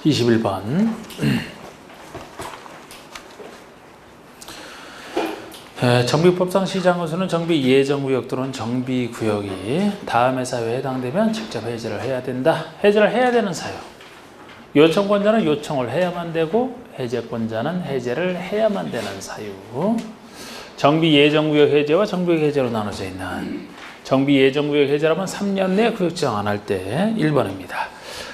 21번. 정비법상 시장으로서는 정비 예정구역 또는 정비구역이 다음의 사유에 해당되면 직접 해제를 해야 된다. 해제를 해야 되는 사유. 요청권자는 요청을 해야만 되고 해제권자는 해제를 해야만 되는 사유. 정비 예정구역 해제와 정비구역 해제로 나눠져 있는 정비 예정구역 해제라면 3년 내에 구역 지정 안 할 때 1번입니다.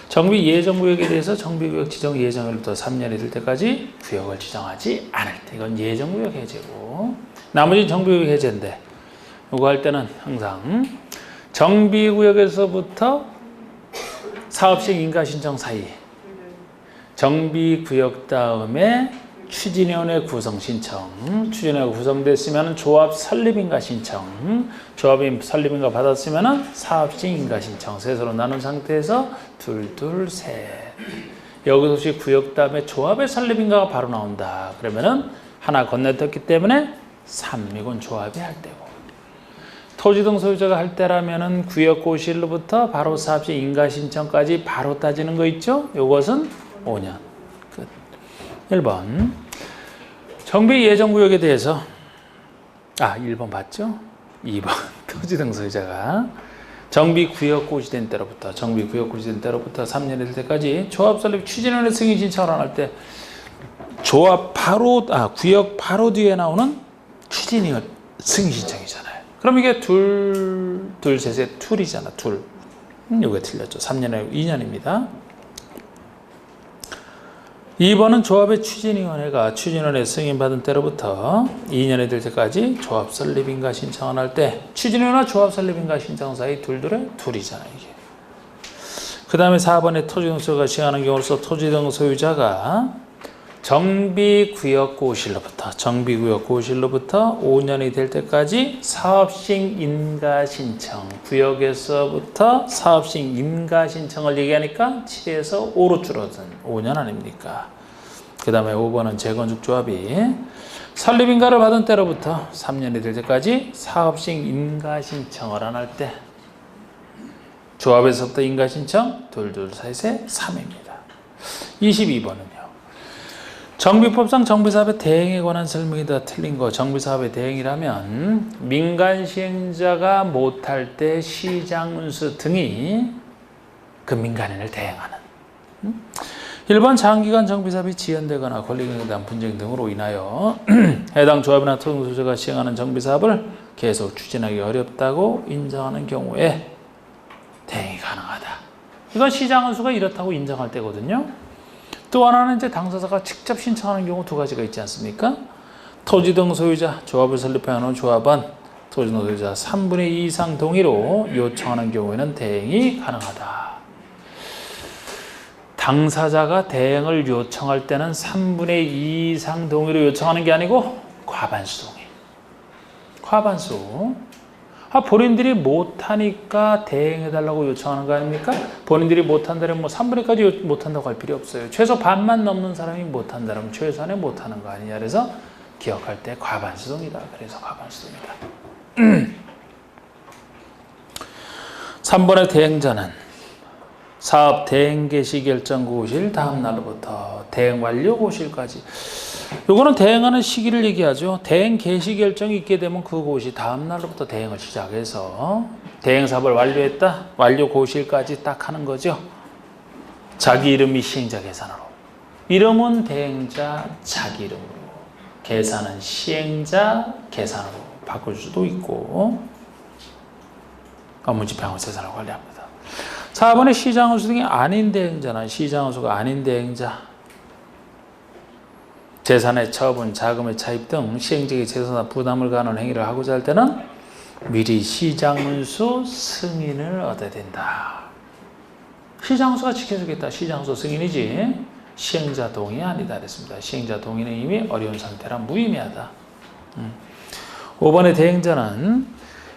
정비 예정구역에 대해서 정비구역 지정 예정일부터 3년이 될 때까지 구역을 지정하지 않을 때 이건 예정구역 해제고 나머지는 정비구역 해제인데 이거 할 때는 항상 정비구역에서부터 사업시행 인가신청 사이 정비구역 다음에 추진위원회 구성 신청, 추진위원회가 구성됐으면 조합 설립인가 신청, 조합이 설립인가 받았으면 사업시행 인가 신청, 셋으로 나눈 상태에서 둘, 셋. 여기서 혹시 구역 다음에 조합의 설립인가가 바로 나온다. 그러면은 하나 건네떴기 때문에 3, 이건 조합이 할 때고. 토지 등 소유자가 할 때라면은 구역 고시일로부터 바로 사업시행 인가 신청까지 바로 따지는 거 있죠? 이것은 5년. 1번 정비 예정구역에 대해서 1번 봤죠? 2번 토지 등 소유자가 정비구역 고시된 때로부터 3년이 될 때까지 조합 설립 추진위원회 승인 신청을 안 할 때 조합 바로 구역 바로 뒤에 나오는 추진위원회 승인 신청이잖아요. 그럼 이게 셋의 툴이잖아. 툴. 이거 틀렸죠. 3년에 2년입니다. 2번은 조합의 추진위원회가 추진위원회 승인받은 때로부터 2년이 될 때까지 조합 설립인가 신청을 할 때 추진위원회와 조합 설립인가 신청 사이 둘이잖아요. 이게. 그 다음에 4번에 토지 등 소유가 시행하는 경우로서 토지 등 소유자가 정비구역 고시일로부터 5년이 될 때까지 사업시행 인가 신청 구역에서부터 사업시행 인가 신청을 얘기하니까 7에서 5로 줄어든 5년 아닙니까? 그 다음에 5번은 재건축 조합이 설립인가를 받은 때로부터 3년이 될 때까지 사업시행 인가 신청을 안 할 때 조합에서부터 인가 신청 셋에 3입니다. 22번은요. 정비법상 정비사업의 대행에 관한 설명이 다 틀린 거. 정비사업의 대행이라면 민간 시행자가 못할 때 시장운수 등이 그 민간인을 대행하는. 1번 장기간 정비사업이 지연되거나 권리금에 대한 분쟁 등으로 인하여 해당 조합이나 토지소유자가 시행하는 정비사업을 계속 추진하기 어렵다고 인정하는 경우에 대행이 가능하다. 이건 시장운수가 이렇다고 인정할 때거든요. 또 하나는 이제 당사자가 직접 신청하는 경우 두 가지가 있지 않습니까? 토지 등 소유자, 조합을 설립하는 조합은 토지 등 소유자 3분의 2 이상 동의로 요청하는 경우에는 대행이 가능하다. 당사자가 대행을 요청할 때는 3분의 2 이상 동의로 요청하는 게 아니고 과반수 동의. 과반수. 본인들이 못하니까 대행해달라고 요청하는 거 아닙니까? 본인들이 못한다면 3분의 1까지 못한다고 할 필요 없어요. 최소 반만 넘는 사람이 못한다면 최소한에 못하는 거 아니냐. 그래서 기억할 때 과반수동이다. 그래서 과반수동이다. 3번의 대행자는 사업 대행 개시 결정 고시일 다음 날로부터 대행 완료 고시일까지. 요거는 대행하는 시기를 얘기하죠. 대행 개시 결정이 있게 되면 그 고시 다음 날로부터 대행을 시작해서 대행 사업을 완료했다. 완료 고시일까지 딱 하는 거죠. 자기 이름이 시행자 계산으로. 이름은 대행자 자기 이름으로. 계산은 시행자 계산으로 바꿀 수도 있고 업무 집행하고 재산을 관리합니다. 4번에 시장운수 등이 아닌 대행자는 시장운수가 아닌 대행자 재산의 처분, 자금의 차입 등 시행자에게 재산과 부담을 가하는 행위를 하고자 할 때는 미리 시장운수 승인을 얻어야 된다. 시장운수가 지켜주겠다. 시장운수 승인이지 시행자 동의 아니다 그랬습니다. 시행자 동의는 이미 어려운 상태라 무의미하다. 5번의 대행자는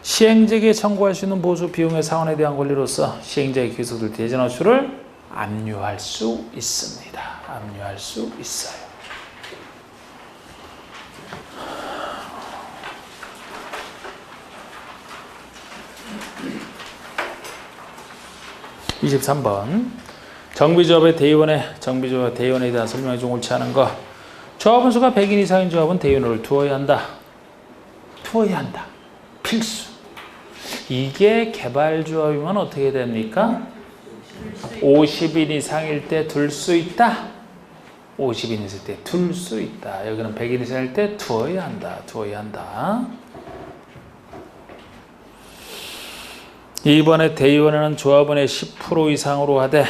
시행자에게 청구할 수 있는 보수 비용의 상환에 대한 권리로서 시행자의 귀속될 대전 호수를 압류할 수 있습니다. 압류할 수 있어요. 23번 정비조합의 대의원에 대한 설명이 좀 옳지 않은 거. 조합원 수가 100인 이상인 조합은 대의원을 두어야 한다. 필수. 이게 개발조합이면 어떻게 됩니까? 50인 이상일 때 둘 수 있다. 50인 있을 때 둘 수 있다. 여기는 100인 이상일 때 두어야 한다. 이번에 대의원에는 조합원의 10% 이상으로 하되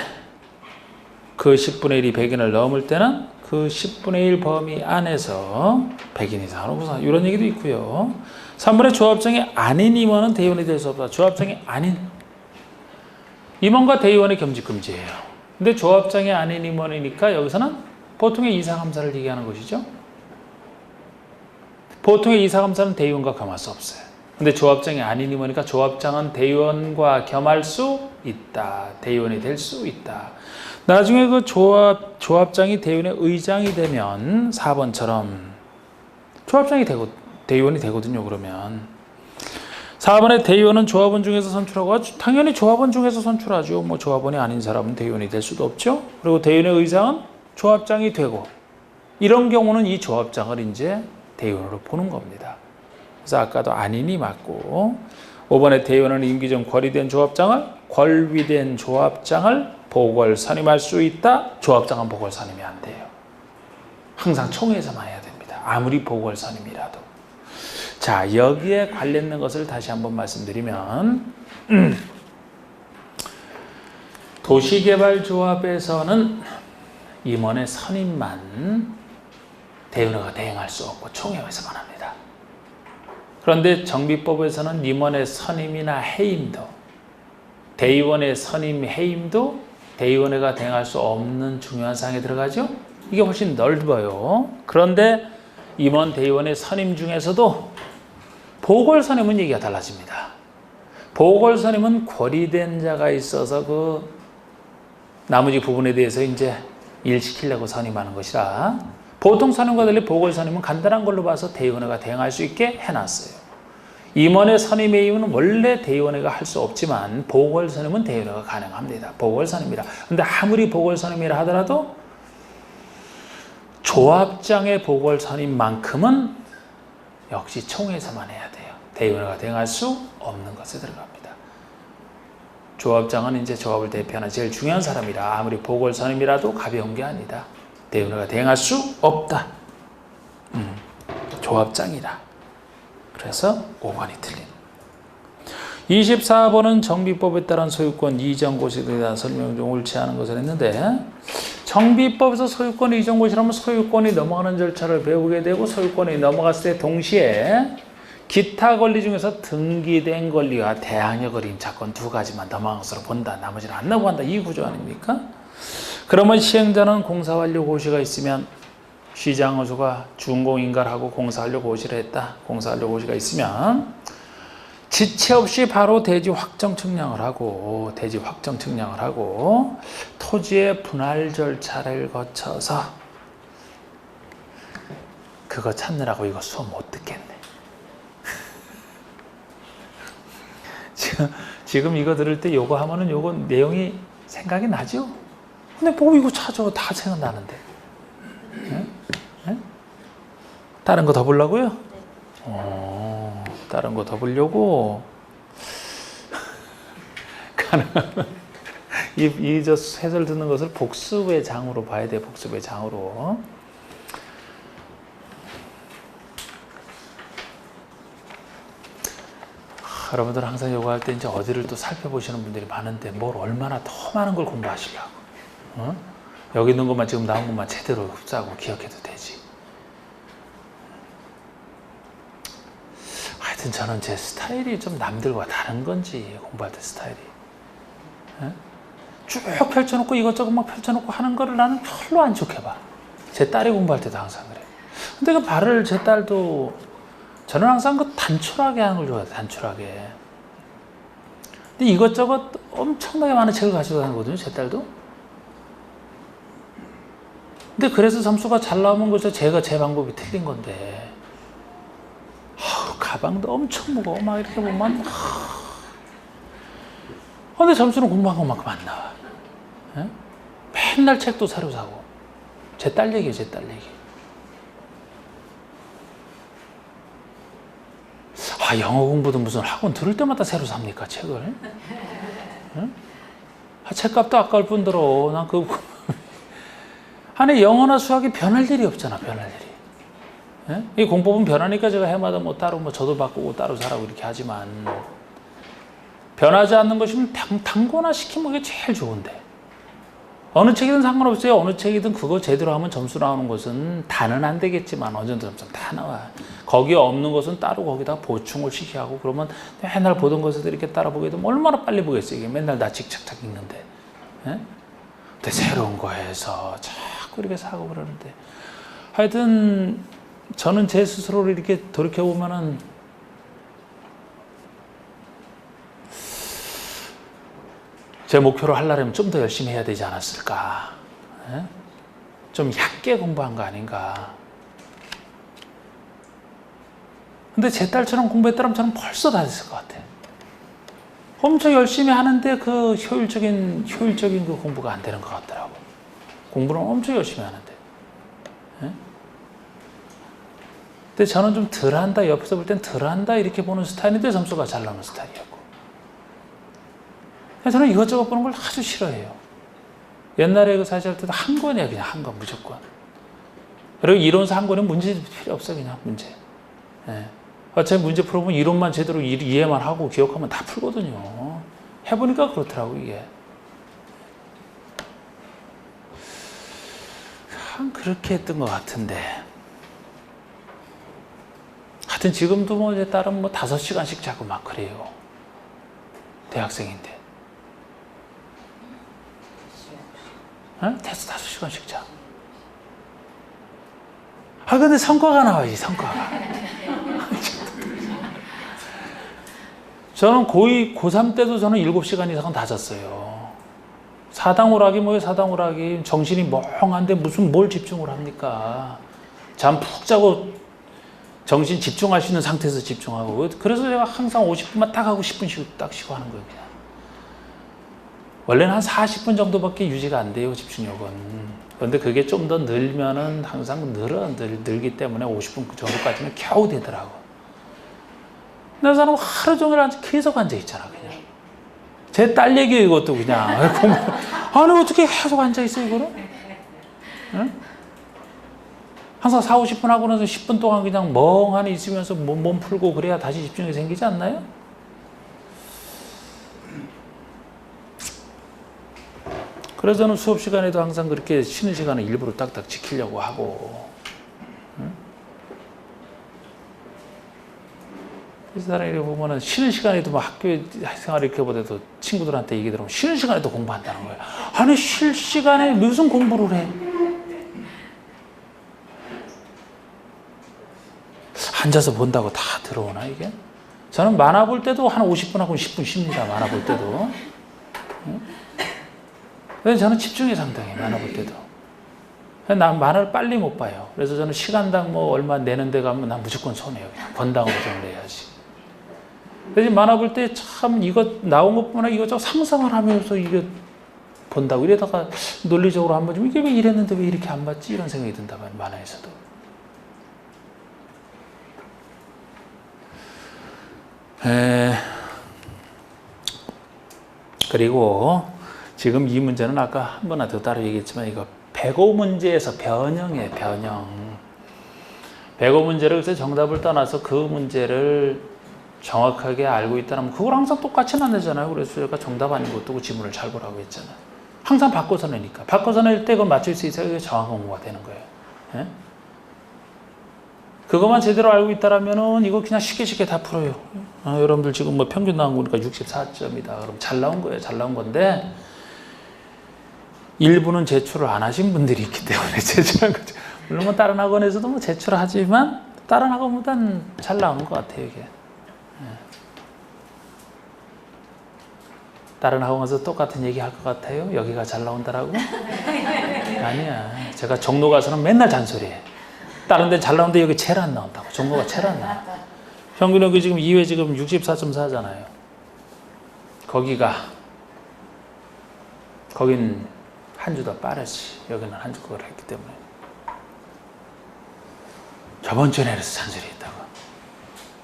그 10분의 1이 100인을 넘을 때는 그 10분의 1 범위 안에서 100인 이상으로 구성한다. 이런 얘기도 있고요. 3번에 조합장이 아닌 임원은 대의원이 될 수 없다. 조합장이 아닌 임원과 대의원의 겸직 금지예요. 근데 조합장이 아닌 임원이니까 여기서는 보통의 이사감사를 얘기하는 것이죠. 보통의 이사감사는 대의원과 겸할 수 없어요. 근데 조합장이 아닌 임원이니까 조합장은 대의원과 겸할 수 있다. 대의원이 될 수 있다. 나중에 그 조합장이 대의원의 의장이 되면 4번처럼 조합장이 대의원이 되거든요. 그러면 4번에 대의원은 조합원 중에서 선출하고 당연히 조합원 중에서 선출하죠. 뭐 조합원이 아닌 사람은 대의원이 될 수도 없죠. 그리고 대의원의 의장은 조합장이 되고 이런 경우는 이 조합장을 이제 대의원으로 보는 겁니다. 그래서 아까도 아닌이 맞고 5번에 대의원은 임기 전 권위된 조합장을 보궐 선임할 수 있다. 조합장은 보궐 선임이 안 돼요. 항상 총회에서만 해야 됩니다. 아무리 보궐 선임이라도. 자, 여기에 관련된 것을 다시 한번 말씀드리면 도시개발조합에서는 임원의 선임만 대의원회가 대행할 수 없고 총회에서만 합니다. 그런데 정비법에서는 임원의 선임이나 해임도 대의원의 선임 해임도 대의원회가 대행할 수 없는 중요한 사항에 들어가죠. 이게 훨씬 넓어요. 그런데 임원 대의원의 선임 중에서도 보궐선임은 얘기가 달라집니다. 보궐선임은 권위된 자가 있어서 그 나머지 부분에 대해서 이제 일시키려고 선임하는 것이라 보통 선임과 달리 보궐선임은 간단한 걸로 봐서 대의원회가 대행할 수 있게 해놨어요. 임원의 선임의 이유는 원래 대의원회가 할 수 없지만 보궐선임은 대의원회가 가능합니다. 보궐선임이라. 근데 아무리 보궐선임이라 하더라도 조합장의 보궐선임만큼은 역시 총회에서만 해야 돼요. 대의원회가 대행할 수 없는 것에 들어갑니다. 조합장은 이제 조합을 대표하는 제일 중요한 사람이라 아무리 보궐선임이라도 가벼운 게 아니다. 대의원회가 대행할 수 없다. 조합장이라. 그래서 5번이 틀린. 24번은 정비법에 따른 소유권 이전 고시에 대한 설명 좀 옳지 않은 것을 했는데 정비법에서 소유권 이전 고시라면 소유권이 넘어가는 절차를 배우게 되고 소유권이 넘어갔을 때 동시에 기타 권리 중에서 등기된 권리와 대항력을 임차권 두 가지만 넘어간 것으로 본다. 나머지는 안 넘어간다. 이 구조 아닙니까? 그러면 시행자는 공사완료 고시가 있으면 시장호수가 준공인가하고 공사완료 고시를 했다. 공사완료 고시가 있으면 지체 없이 바로 대지 확정 측량을 하고 토지의 분할 절차를 거쳐서 그거 찾느라고 이거 수업 못 듣겠네. 지금 이거 들을 때 요거 하면은 요거 내용이 생각이 나죠? 근데 뭐 이거 찾아 다 생각나는데. 네? 네? 다른 거 더 보려고요? 다른 거 더 보려고 이 해설 듣는 것을 복습의 장으로 봐야 돼. 복습의 장으로. 여러분들 항상 요거 할 때 이제 어디를 또 살펴보시는 분들이 많은데 뭘 얼마나 더 많은 걸 공부하시려고. 여기 있는 것만 지금 나온 것만 제대로 흡수하고 기억해도 되지. 하여튼 저는 제 스타일이 좀 남들과 다른 건지 공부할 때 스타일이. 쭉 펼쳐놓고 이것저것 막 펼쳐놓고 하는 거를 나는 별로 안 좋게 봐. 제 딸이 공부할 때도 항상 그래. 근데 그 발을 제 딸도 저는 항상 그 단촐하게 하는 걸 좋아해요. 단촐하게. 근데 이것저것 엄청나게 많은 책을 가지고 다니거든요. 제 딸도. 근데 그래서 점수가 잘 나오는 거죠. 제가 제 방법이 틀린 건데. 가방도 엄청 무거워. 막 이렇게 보면. 근데 점수는 공부한 것만큼 안 나와. 에? 맨날 책도 새로 사고. 제 딸 얘기예요, 제 딸 얘기. 아, 영어 공부도 무슨 학원 들을 때마다 새로 삽니까, 책을? 응? 아, 책값도 아까울 뿐더러, 난 아니, 영어나 수학이 변할 일이 없잖아, 변할 일이. 예? 이 공법은 변하니까 제가 해마다 뭐 따로 뭐 저도 바꾸고 따로 사라고 이렇게 하지만, 변하지 않는 것이면 단거나 시키면 그게 제일 좋은데. 어느 책이든 상관없어요. 어느 책이든 그거 제대로 하면 점수 나오는 것은 다는 안 되겠지만 어느 정도 점수 다 나와. 거기에 없는 것은 따로 거기다 보충을 시켜야 하고 그러면 맨날 보던 것을 이렇게 따라 보게 되면 얼마나 빨리 보겠어요. 이게 맨날 나 직착착 읽는데. 예? 근데 새로운 거에서 자꾸 이렇게 사고 그러는데. 하여튼 저는 제 스스로를 이렇게 돌이켜보면은 제 목표를 하려면 좀 더 열심히 해야 되지 않았을까. 예? 좀 얕게 공부한 거 아닌가. 근데 제 딸처럼 공부했다면 저는 벌써 다 됐을 것 같아. 엄청 열심히 하는데 그 효율적인 그 공부가 안 되는 것 같더라고. 공부는 엄청 열심히 하는데. 예? 근데 저는 좀 덜 한다, 옆에서 볼 땐 덜 한다 이렇게 보는 스타일인데 점수가 잘 나오는 스타일이었고. 저는 이것저것 보는 걸 아주 싫어해요. 옛날에 그 사실 할 때도 한 권이야, 그냥 한 권, 무조건. 그리고 이론서 한 권은 문제 필요 없어, 그냥 문제. 예. 어차피 문제 풀어보면 이론만 제대로 이해만 하고 기억하면 다 풀거든요. 해보니까 그렇더라고, 이게. 참 그렇게 했던 것 같은데. 하여튼 지금도 뭐 제 딸은 뭐 5시간씩 자고 막 그래요. 대학생인데. 어? 5시간씩 자. 아, 근데 성과가 나와야지, 성과가. 저는 고3 때도 저는 7시간 이상은 다 잤어요. 사당오락이 뭐예요, 사당오락이. 정신이 멍한데 무슨 뭘 집중을 합니까? 잠 푹 자고 정신 집중할 수 있는 상태에서 집중하고. 그래서 제가 항상 50분만 딱 하고 10분 딱 쉬고 하는 거예요, 그냥. 원래는 한 40분 정도밖에 유지가 안 돼요, 집중력은. 그런데 그게 좀 더 늘면은 항상 늘기 때문에 50분 정도까지는 겨우 되더라고. 근데 사람 하루 종일 계속 앉아있잖아, 그냥. 제 딸 얘기예요, 이것도 그냥. 아니, 어떻게 계속 앉아있어, 이거는? 응? 항상 4, 50분 하고 나서 10분 동안 그냥 멍하니 있으면서 몸 풀고 그래야 다시 집중이 생기지 않나요? 그래서 저는 수업 시간에도 항상 그렇게 쉬는 시간을 일부러 딱딱 지키려고 하고. 응? 그래서 사람이 보면은 쉬는 시간에도 막 학교 생활 이렇게 보더라도 친구들한테 얘기 들으면 쉬는 시간에도 공부한다는 거예요. 아니, 쉴 시간에 무슨 공부를 해? 앉아서 본다고 다 들어오나, 이게? 저는 만화 볼 때도 한 50분 하고 10분 쉽니다, 만화 볼 때도. 응? 그래서 저는 집중이 상당히 만화 볼 때도. 난 만화를 빨리 못 봐요. 그래서 저는 시간당 뭐 얼마 내는 데 가면 난 무조건 손해요. 그냥 번당으로 좀 내야지. 그래서 만화 볼 때 참 이거 나온 것뿐만 이것저것 상상을 하면서 이게 본다고. 이래다가 논리적으로 한번 좀 이게 왜 이랬는데 왜 이렇게 안 봤지? 이런 생각이 든다 말이에요, 만화에서도. 그리고 지금 이 문제는 아까 한 번 더 따로 얘기했지만 이거 105 문제에서 변형이에요, 변형. 105 문제를 그래서 정답을 떠나서 그 문제를 정확하게 알고 있다면 그걸 항상 똑같이는 안 되잖아요. 그래서 제가 정답 아닌 것도 그 지문을 잘 보라고 했잖아요. 항상 바꿔서 내니까. 바꿔서 낼 때 그걸 맞출 수 있어야 정확한 공부가 되는 거예요. 예? 그것만 제대로 알고 있다라면은 이거 그냥 쉽게 다 풀어요. 여러분들 지금 뭐 평균 나온 거니까 64점이다. 그럼 잘 나온 거예요. 잘 나온 건데 일부는 제출을 안 하신 분들이 있기 때문에 제출한 거죠. 물론 뭐 다른 학원에서도 뭐 제출을 하지만 다른 학원보다는 잘 나오는 것 같아요, 이게. 다른 학원에서 똑같은 얘기 할 것 같아요? 여기가 잘 나온다라고? 아니야. 제가 종로 가서는 맨날 잔소리해. 다른 데 잘 나오는데 여기 제일 안 나온다고. 종로가 제일 안 나와. 평균 여기 지금 2회 지금 64.4잖아요. 거긴 한 주 더 빠르지. 여기는 한 주 그걸 했기 때문에. 저번 주에 내려서 잔소리 했다고.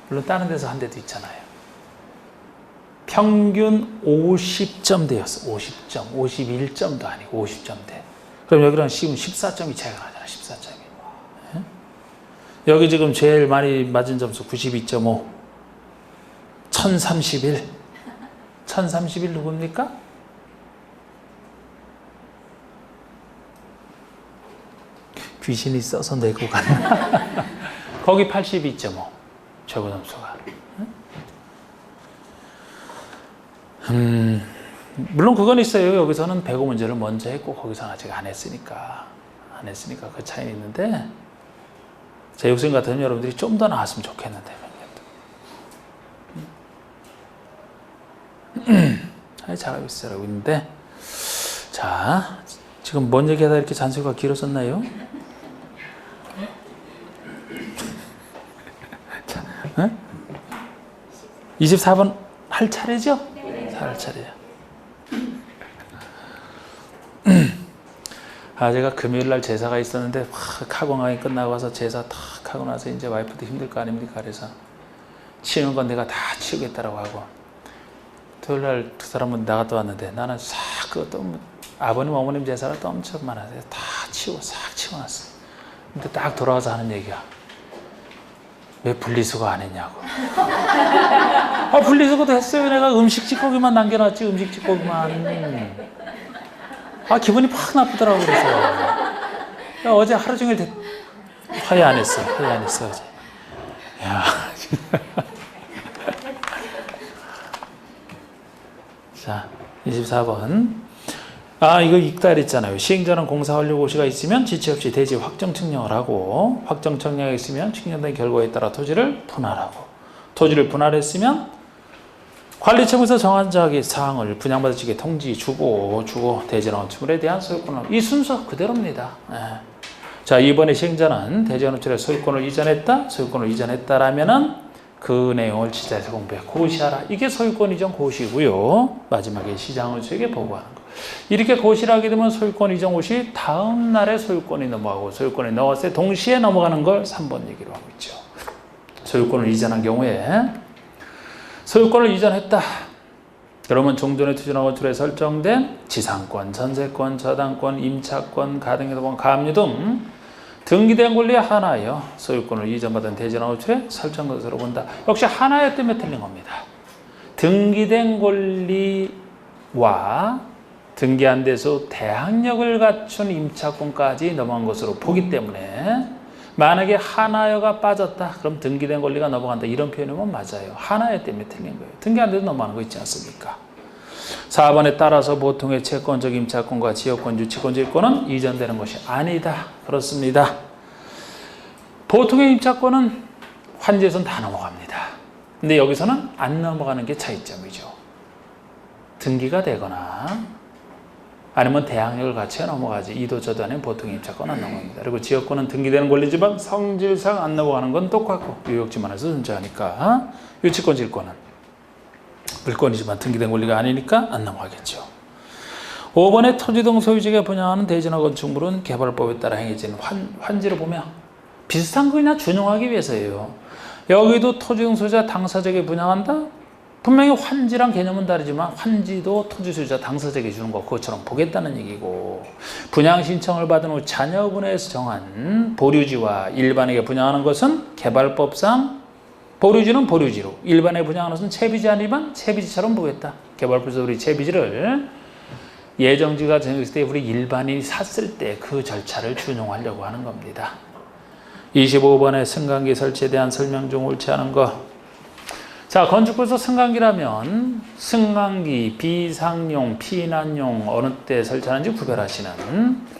물론 다른 데서 한 데도 있잖아요. 평균 50점 대였어. 50점. 51점도 아니고 50점대. 그럼 여기랑 시험 14점이 차이가 나잖아. 14점이. 네? 여기 지금 제일 많이 맞은 점수 92.5. 1031. 1031 누굽니까? 귀신이 써서 내고 가는. 거기 82.5. 최고 점수가. 물론 그건 있어요. 여기서는 105 문제를 먼저 했고 거기서는 아직 안 했으니까 그 차이는 있는데 제육생 같은 여러분들이 좀 더 나왔으면 좋겠는데 잘하고 있어라고 있는데 자 지금 뭔 얘기하다 이렇게 잔소리가 길어졌나요? 자, 24번 할 차례죠? 할 차례야. 제가 금요일날 제사가 있었는데 하고 강의 끝나고 와서 제사 탁 하고 나서 이제 와이프도 힘들 거 아닙니까? 그래서 치우는 건 내가 다 치우겠다라고 하고 토요일날 두 사람은 나갔다 왔는데 나는 싹 그것도 아버님 어머님 제사를 또 엄청 많아서 다 치우고 싹 치워놨어. 근데 딱 돌아와서 하는 얘기야. 왜 분리수거 안 했냐고. 분리수거도 했어요. 내가 음식 찌꺼기만 남겨놨지. 음식 찌꺼기만. 기분이 팍 나쁘더라고. 그래서 어제 하루 종일 화해 안 했어. 어제. 야. 자, 24번. 이거 읽다 그랬잖아요. 시행자는 공사 완료 고시가 있으면 지체 없이 대지 확정 측량을 하고 확정 측량이 있으면 측량된 결과에 따라 토지를 분할하고 토지를 분할했으면 관리청에서 정한 사항을 분양받을 측에 통지 주고 대지나 건축물에 대한 소유권을 이 순서 그대로입니다. 자, 이번에 시행자는 대지 건축물에 소유권을 이전했다라면은 그 내용을 지자에서 공부해 고시하라. 이게 소유권 이전 고시고요. 마지막에 시장원수에게 보고하는 거. 이렇게 고시를 하게 되면 소유권 이전 고시 다음 날에 소유권이 넘어가고 소유권이 넘어갔을 때 동시에 넘어가는 걸 3번 얘기로 하고 있죠. 소유권을 이전한 경우에 소유권을 이전했다. 그러면 종전의 투자나 건축에 설정된 지상권, 전세권, 저당권, 임차권, 가등기도권, 가압류 등 등기된 권리의 하나여 소유권을 이전받은 대지나 건축에 설정된 것으로 본다. 역시 하나여 때문에 틀린 겁니다. 등기된 권리와 등기 안 돼서 대항력을 갖춘 임차권까지 넘어간 것으로 보기 때문에 만약에 하나여가 빠졌다. 그럼 등기된 권리가 넘어간다. 이런 표현이면 맞아요. 하나여 때문에 틀린 거예요. 등기 안 돼서 넘어가는 거 있지 않습니까? 4번에 따라서 보통의 채권적 임차권과 지역권, 유치권, 질권은 이전되는 것이 아니다. 그렇습니다. 보통의 임차권은 환지에서는 다 넘어갑니다. 근데 여기서는 안 넘어가는 게 차이점이죠. 등기가 되거나 아니면 대항력을 갖춰야 넘어가지. 이도 저도 아닌 보통 임차권 안 넘어갑니다. 그리고 지역권은 등기되는 권리지만 성질상 안 넘어가는 건 똑같고 유역지만에서 존재하니까 유치권, 질권은 물권이지만 등기된 권리가 아니니까 안 넘어가겠죠. 5번에 토지 등 소유지가 분양하는 대지나 건축물은 개발법에 따라 행해지는 환지를 보면 비슷한 거 그냥 준용하기 위해서예요. 여기도 토지 등 소유자 당사자에게 분양한다? 분명히 환지랑 개념은 다르지만 환지도 토지 소유자 당사자에게 주는 거 그것처럼 보겠다는 얘기고 분양 신청을 받은 후 자녀분에서 정한 보류지와 일반에게 분양하는 것은 개발법상 보류지는 보류지로 일반에 분양하는 것은 채비지 아니면 채비지처럼 보겠다. 개발법에서 우리 채비지를 예정지가 정했을 때 우리 일반인이 샀을 때 그 절차를 준용하려고 하는 겁니다. 25번에 승강기 설치에 대한 설명 중 옳지 않은 거. 자, 건축부에서 승강기라면 승강기, 비상용, 피난용 어느 때 설치하는지 구별하시는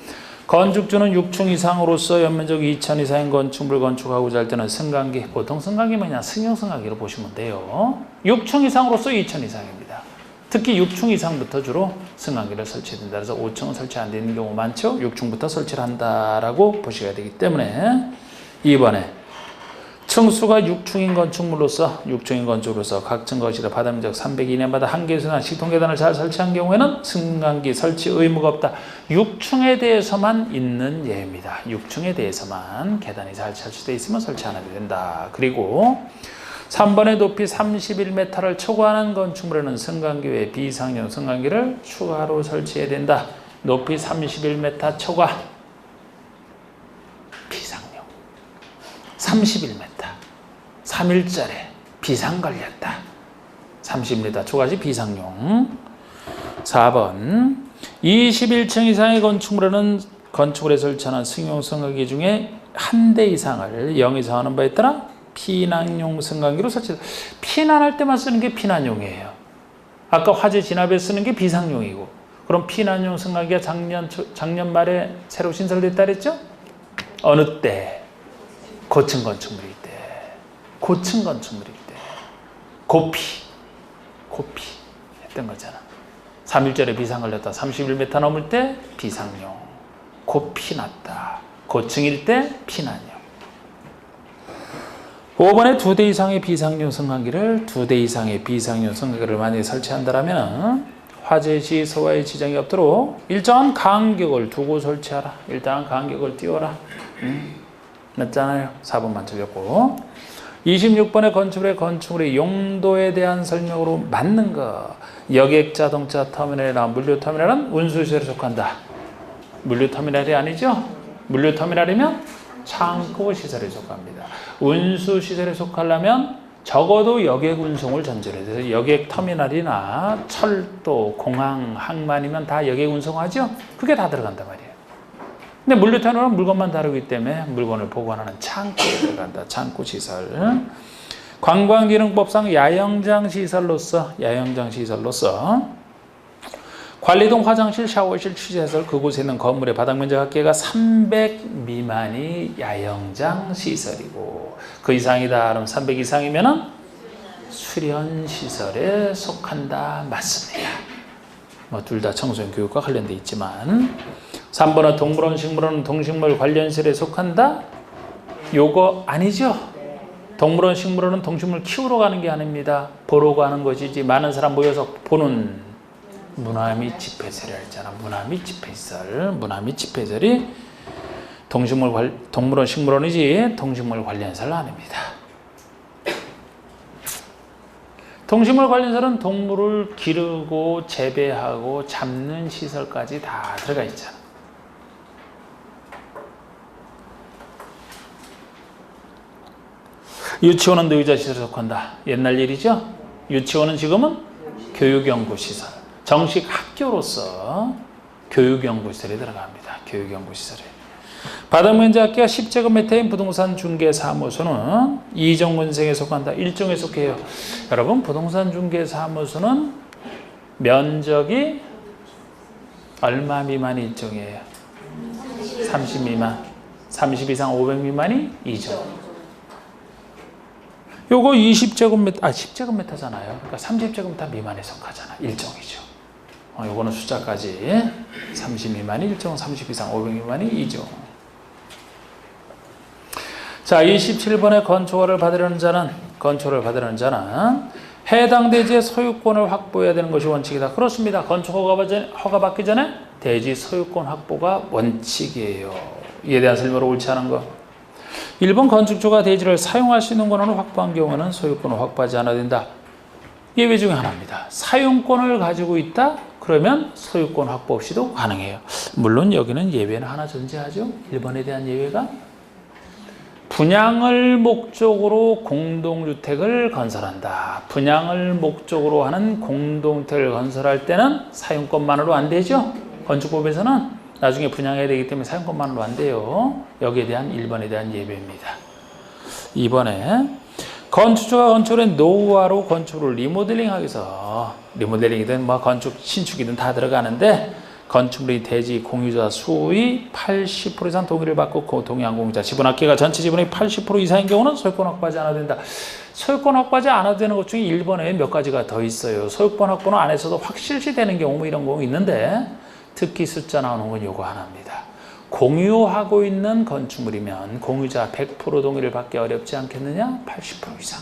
건축주는 6층 이상으로서 연면적 2천 이상인 건축물을 건축하고자 할 때는 승강기, 보통 승강기면 그냥 승용 승강기로 보시면 돼요. 6층 이상으로서 2천 이상입니다. 특히 6층 이상부터 주로 승강기를 설치해야 된다. 그래서 5층은 설치 안 되는 경우 많죠. 6층부터 설치를 한다라고 보셔야 되기 때문에 2번에 층수가 6층인 건축으로서 각층 거실의 바닥면적 300 이내마다 한 개수나 식통계단을 잘 설치한 경우에는 승강기 설치 의무가 없다. 6층에 대해서만 있는 예입니다. 6층에 대해서만 계단이 잘 설치되어 있으면 설치 안 해도 된다. 그리고 3번의 높이 31m를 초과하는 건축물에는 승강기 외에 비상용 승강기를 추가로 설치해야 된다. 높이 31m 초과 비상용 31m 3일짜리 비상 걸렸다. 30m 초과시 비상용. 4번 21층 이상의 건축물에 설치하는 승용 승강기 중에 한 대 이상을 0 이상 하는 바에 따라 피난용 승강기로 설치다. 피난할 때만 쓰는 게 피난용이에요. 아까 화재 진압에 쓰는 게 비상용이고, 그럼 피난용 승강기가 작년 말에 새로 신설됐다 그랬죠? 어느 때? 고층 건축물일 때. 고층 건축물일 때. 고피 했던 거잖아. 3일절에 비상 걸렸다. 31m 넘을 때 비상용. 고피 났다. 고층일 때 피난용. 5번에 2대 이상의 비상용 승강기를 만약에 설치한다면 화재 시 소화에 지장이 없도록 일정한 간격을 두고 설치하라. 일정한 간격을 띄워라. 맞잖아요. 4번만 틀렸고. 26번의 건축물의 용도에 대한 설명으로 맞는 거. 여객 자동차 터미널이나 물류터미널은 운수시설에 속한다. 물류터미널이 아니죠? 물류터미널이면 창고시설에 속합니다. 운수시설에 속하려면 적어도 여객 운송을 전제로 해서 여객 터미널이나 철도, 공항, 항만이면 다 여객 운송하죠? 그게 다 들어간단 말이에요. 근데 물류터미널은 물건만 다루기 때문에 물건을 보관하는 창고에 들어간다. 창고시설. 관광기능법상 야영장 시설로서 관리동 화장실, 샤워실, 취재시설 그곳에 있는 건물의 바닥 면적 합계가 300 미만이 야영장 시설이고, 그 이상이다 그러면 300 이상이면은 수련 시설에 속한다. 맞습니다. 뭐 둘 다 청소년 교육과 관련돼 있지만. 3번은 동물원, 식물원은 동식물 관련시설에 속한다. 요거 아니죠? 동물원, 식물원은 동식물 키우러 가는 게 아닙니다. 보러 가는 것이지. 많은 사람 모여서 보는 문화 및 집회시설이 있잖아. 문화 및 집회시설이 동물원, 식물원이지 동식물 관련시설 아닙니다. 동식물 관련시설은 동물을 기르고 재배하고 잡는 시설까지 다 들어가 있잖아. 유치원은 의자시설에 속한다. 옛날 일이죠? 유치원은 지금은 교육연구시설. 정식 학교로서 교육연구시설에 들어갑니다. 교육연구시설에. 바닥면적 합계가 10제곱미터인 부동산 중개사무소는 이종근생에 속한다. 1종에 속해요. 여러분, 부동산 중개사무소는 면적이 얼마 미만이 1종이에요? 30 미만. 30 이상 500 미만이 2종. 요거 20제곱미터, 10제곱미터잖아요. 그러니까 30제곱미터 미만에 속하잖아. 1종이죠. 요거는 숫자까지 30 미만이 1종, 30 이상 500 미만이 2종. 자, 27번의 건축허가를 받으려는 자는 해당 대지의 소유권을 확보해야 되는 것이 원칙이다. 그렇습니다. 건축허가 받기 전에 대지 소유권 확보가 원칙이에요. 이에 대한 설명으로 옳지 않은 거. 1번 건축주가 대지를 사용할 수 있는 권한을 확보한 경우는 소유권을 확보하지 않아야 된다. 예외 중에 하나입니다. 사용권을 가지고 있다? 그러면 소유권 확보 없이도 가능해요. 물론 여기는 예외는 하나 존재하죠. 1번에 대한 예외가 분양을 목적으로 공동주택을 건설한다. 분양을 목적으로 하는 공동주택을 건설할 때는 사용권만으로 안 되죠. 건축법에서는 나중에 분양해야 되기 때문에 사용권만으로 안 돼요. 여기에 대한 1번에 대한 예외입니다. 2번에 건축주가 건축의 노후화로 건축을 리모델링하기 위해서, 리모델링이든 뭐 건축 신축이든 다 들어가는데 건축물의 대지 공유자 수의 80% 이상 동의를 받고 동의한 공유자 지분 합계가 전체 지분의 80% 이상인 경우는 소유권 확보하지 않아도 된다. 소유권 확보하지 않아도 되는 것 중에 1번에 몇 가지가 더 있어요. 소유권 확보는 안에서도 확실시 되는 경우 뭐 이런 경우 있는데 특히 숫자 나오는 건 요거 하나입니다. 공유하고 있는 건축물이면 공유자 100% 동의를 받기 어렵지 않겠느냐? 80% 이상.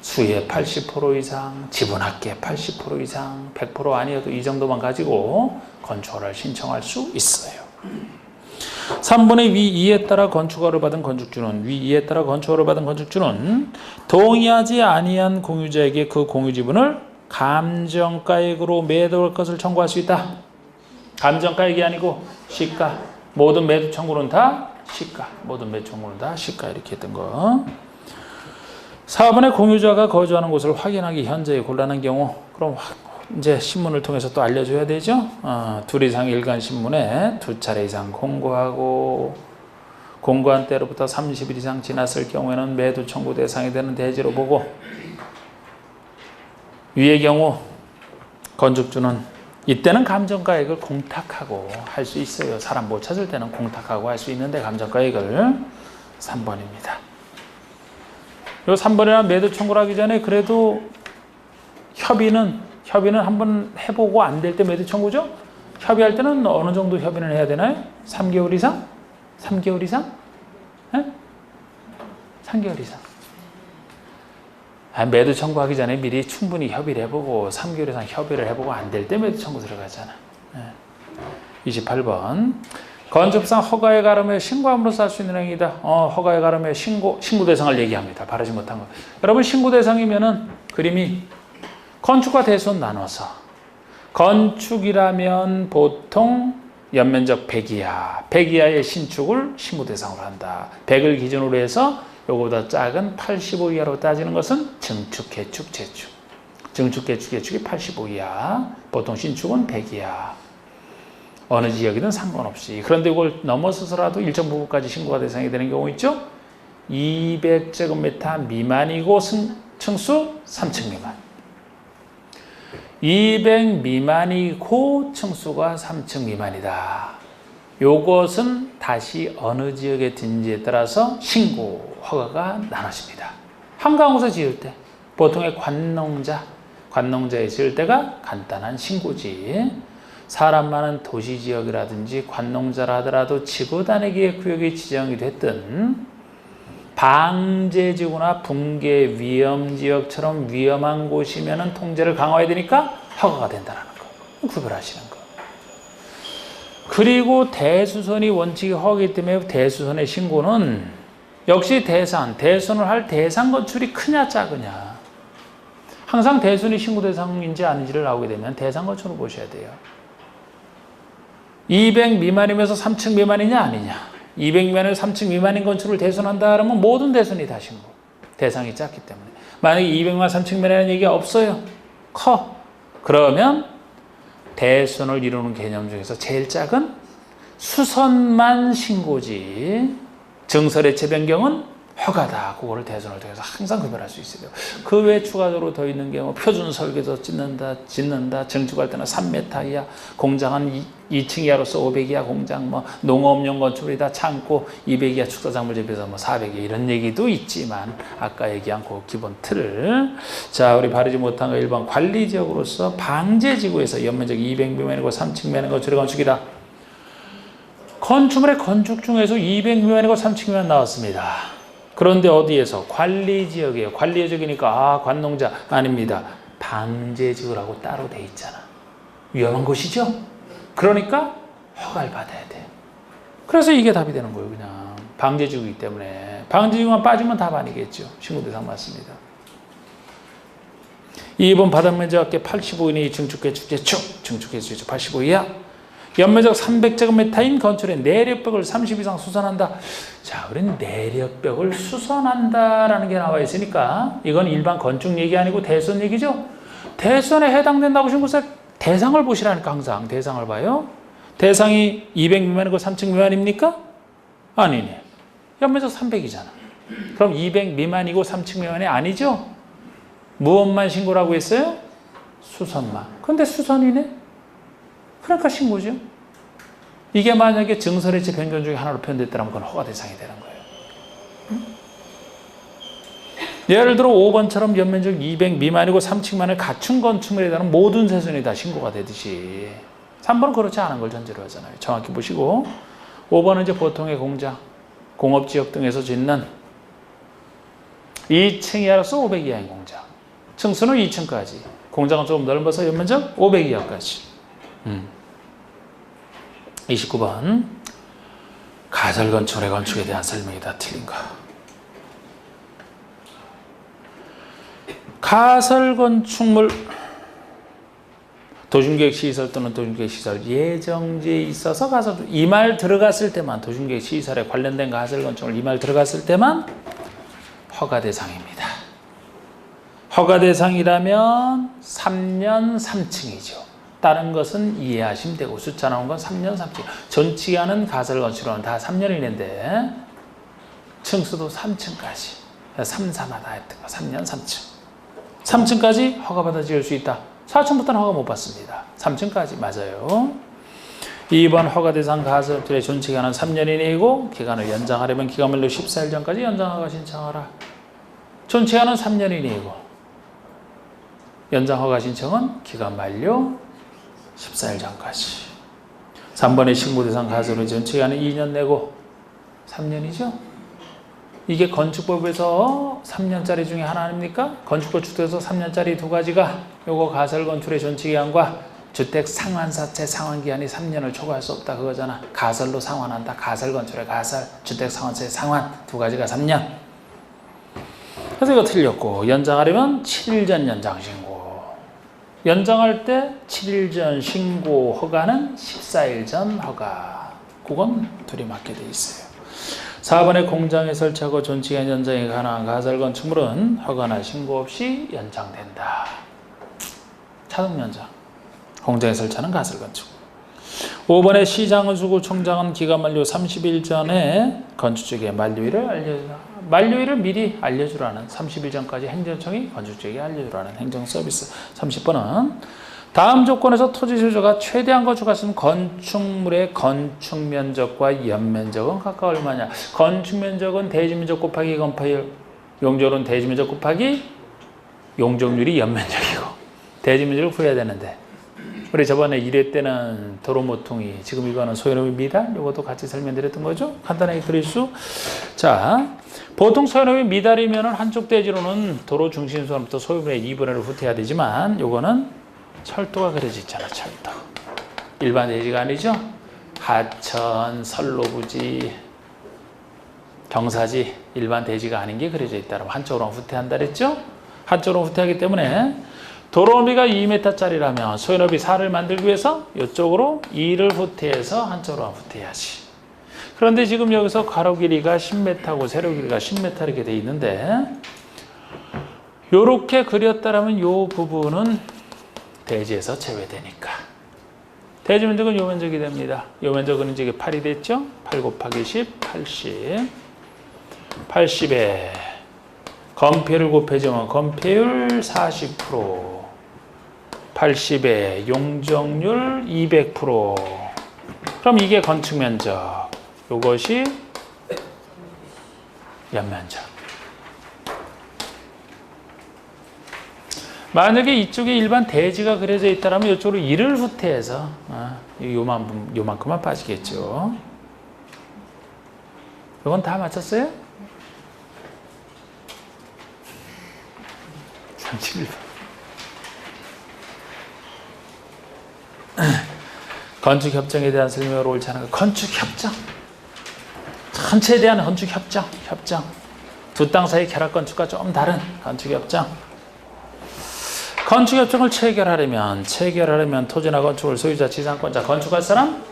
수의 80% 이상, 지분합계 80% 이상, 100% 아니어도 이 정도만 가지고 건축허가를 신청할 수 있어요. 3번의 위 2에 따라 건축허가를 받은 건축주는 위 2에 따라 건축허가를 받은 건축주는 동의하지 아니한 공유자에게 그 공유지분을 감정가액으로 매도할 것을 청구할 수 있다. 감정가액이 아니고 시가. 모든 매도 청구는 다 시가. 모든 매도 청구는 다 시가. 이렇게 했던 거. 4번의 공유자가 거주하는 곳을 확인하기 현저히 곤란한 경우, 그럼 이제 신문을 통해서 또 알려줘야 되죠. 2 이상 일간 신문에 2차례 이상 공고하고, 공고한 때로부터 30일 이상 지났을 경우에는 매도 청구 대상이 되는 대지로 보고, 위의 경우 건축주는 이때는 감정가액을 공탁하고 할 수 있어요. 사람 못 찾을 때는 공탁하고 할 수 있는데 감정가액을 3번입니다. 요 3번이나 매도 청구를 하기 전에 그래도 협의는 한번 해보고 안 될 때 매도 청구죠? 협의할 때는 어느 정도 협의는 해야 되나요? 3개월 이상? 3개월 이상? 네? 3개월 이상. 매도 청구하기 전에 미리 충분히 협의를 해보고 3개월 이상 협의를 해보고 안 될 때 매도 청구 들어가잖아. 28번. 건축상 허가에 가름에 신고함으로써 할 수 있는 행위다. 허가에 가름에 신고 대상을 얘기합니다. 바르지 못한 거. 여러분 신고 대상이면은 그림이 건축과 대수는 나눠서 건축이라면 보통 연면적 100이하, 100이하의 신축을 신고 대상으로 한다. 100을 기준으로 해서 요거보다 작은 85 이하로 따지는 것은 증축, 개축, 재축. 증축, 개축, 개축이 85 이하, 보통 신축은 100 이하. 어느 지역이든 상관없이. 그런데 이걸 넘어서서라도 일정 부분까지 신고가 대상이 되는 경우 있죠. 200제곱미터 미만이고 층수 3층 미만. 200 미만이고 층수가 3층 미만이다. 요것은 다시 어느 지역에 든지에 따라서 신고 허가가 나눠집니다. 한가운데 지을 때 보통의 관농자에 지을 때가 간단한 신고지. 사람 많은 도시지역이라든지 관농자라 하더라도 지구 단위기의 구역이 지정이 됐든 방제지구나 붕괴 위험지역처럼 위험한 곳이면 통제를 강화해야 되니까 허가가 된다는 거. 구별하시는 거. 그리고 대수선이 원칙이 허가이기 때문에 대수선의 신고는 역시 대선을 할 대상 건축이 크냐 작으냐. 항상 대선이 신고 대상인지 아닌지를 나오게 되면 대상 건축으로 보셔야 돼요. 200 미만이면서 3층 미만이냐 아니냐. 200 미만에서 3층 미만인 건축을 대선한다 그러면 모든 대선이 다 신고. 대상이 작기 때문에. 만약에 200만 3층 미만이라는 얘기가 없어요. 커. 그러면 대선을 이루는 개념 중에서 제일 작은 수선만 신고지. 증설해체 변경은 허가다. 그거를 대선을 통해서 항상 구별할 수 있어요. 그 외에 추가적으로 더 있는 경우 표준 설계도 짓는다. 증축할 때는 3m 이하, 공장은 2층 이하로서 500 이하 공장, 농업용 건축물이다 창고 200 이하 축사작물 재배서 400 이하 이런 얘기도 있지만 아까 얘기한 그 기본 틀을 자 우리 바르지 못한 거 1번 관리지역으로서 방제지구에서 연면적 200 미만이고 3층 미만인 건축의 건축이다. 건축물의 건축 중에서 200 미만이고 3층 미만 나왔습니다. 그런데 어디에서? 관리지역이에요. 관리지역이니까 관농자 아닙니다. 방제지구라고 따로 돼 있잖아. 위험한 곳이죠? 그러니까 허가를 받아야 돼. 그래서 이게 답이 되는 거예요. 그냥 방제지구이기 때문에. 방제지구만 빠지면 답 아니겠죠. 신고 대상 맞습니다. 2번 바닥면적합계 85이니 증축개축 재축. 증축개축 재축 85 이하. 연면적 300제곱미터인 건축의 내력벽을 30 이상 수선한다. 자, 우리는 내력벽을 수선한다라는 게 나와 있으니까 이건 일반 건축 얘기 아니고 대선 얘기죠. 대선에 해당된다고 신고서 대상을 보시라니까 항상 대상을 봐요. 대상이 200 미만이고 3층 미만입니까? 아니네. 연면적 300이잖아. 그럼 200 미만이고 3층 미만이 아니죠? 무엇만 신고라고 했어요? 수선만. 근데 수선이네? 그러니까 신고죠. 이게 만약에 증설해체 변경 중에 하나로 표현됐다면 그건 허가 대상이 되는 거예요. 예를 들어 5번처럼 연면적 200 미만이고 3층 미만을 갖춘 건축물에 대한 모든 세선이 다 신고가 되듯이 3번은 그렇지 않은 걸 전제로 하잖아요. 정확히 보시고 5번은 이제 보통의 공장, 공업지역 등에서 짓는 2층 이하로서 500 이하인 공장. 층수는 2층까지. 공장은 조금 넓어서 연면적 500 이하까지. 29번 가설건축의 건축에 대한 설명이 다 틀린가. 가설건축물 도심계획 시설 또는 도심계획 시설 예정지에 있어서 가설 이 말 들어갔을 때만 도심계획 시설에 관련된 가설건축을 이 말 들어갔을 때만 허가 대상입니다. 허가 대상이라면 3년 3층이죠. 다른 것은 이해하시면 되고 숫자 나온 건 3년 3층. 전치하는 가설건축은 다 3년이는데 층수도 3층까지 3, 4마다 했던 거 3년 3층. 3층까지 허가받아 지을 수 있다. 4층부터는 허가 못 받습니다. 3층까지 맞아요. 2번 허가 대상 가설들의 존치기간은 3년이고 기간을 연장하려면 기간 만료 14일 전까지 연장허가 신청하라. 존치기간은 3년이고 연장허가 신청은 기간 만료 14일 전까지. 3번의 신고 대상 가설의 존치기간은 2년 내고 3년이죠. 이게 건축법에서 3년짜리 중에 하나 아닙니까? 건축법 주택에서 3년짜리 두 가지가 요거 가설건축의 존치기간과 주택 상환사채 상환기한이 3년을 초과할 수 없다 그거잖아. 가설로 상환한다. 가설건축의 가설, 주택 상환사채 상환 두 가지가 3년. 그래서 이거 틀렸고 연장하려면 7일 전 연장 신고. 연장할 때 7일 전 신고 허가는 14일 전 허가. 그건 둘이 맞게 돼 있어요. 4번에 공장에 설치하고 존치기간 연장이 가능한 가설건축물은 허가나 신고 없이 연장된다. 차등 연장. 공장에 설치하는 가설건축. 5번에 시장은 수구 총장은 기간 만료 30일 전에 건축주에게 만료일을 알려주라. 만료일을 미리 알려주라는 30일 전까지 행정청이 건축주에게 알려주라는 행정서비스. 30번은 다음 조건에서 토지 소유자가 최대한 건축했으면 건축물의 건축 면적과 연면적은 각각 얼마냐? 건축 면적은 대지 면적 곱하기 건폐율, 용적률은 대지 면적 곱하기 용적률이 연면적이고 대지 면적을 구해야 되는데 우리 저번에 1회 때는 도로 모퉁이, 지금 이거는 소유노비 미달, 이것도 같이 설명드렸던 거죠. 간단하게 그릴 수. 자, 보통 소유노비 미달이면 한쪽 대지로는 도로 중심선부터 소유분의 2분의 1을 후퇴해야 되지만 요거는 철도가 그려져 있잖아. 철도. 일반 대지가 아니죠. 하천, 선로부지, 경사지 일반 대지가 아닌 게 그려져 있다면 한쪽으로 후퇴한다 그랬죠. 한쪽으로 후퇴하기 때문에 도로너비가 2m짜리라면 소유너비 4를 만들기 위해서 이쪽으로 2를 후퇴해서 한쪽으로 후퇴해야지. 그런데 지금 여기서 가로 길이가 10m고 세로 길이가 10m 이렇게 돼 있는데 이렇게 그렸다라면 이 부분은 대지에서 제외되니까 대지 면적은 요 면적이 됩니다. 요 면적은 이제 8이 됐죠? 8 곱하기 10, 80. 80에 건폐율을 곱해주면 건폐율 40%, 80에 용적률 200%. 그럼 이게 건축 면적, 요것이 연면적. 만약에 이쪽에 일반 대지가 그려져 있다면 이쪽으로 1을 후퇴해서 요만큼만 빠지겠죠. 이건 다 맞췄어요? 31번. 건축협정에 대한 설명으로 옳지 않은 거. 건축협정. 전체에 대한 건축협정. 두 땅 사이 결합건축과 좀 다른 건축협정. 건축협정을 체결하려면 토지나 건축을 소유자, 지상권자, 건축할 사람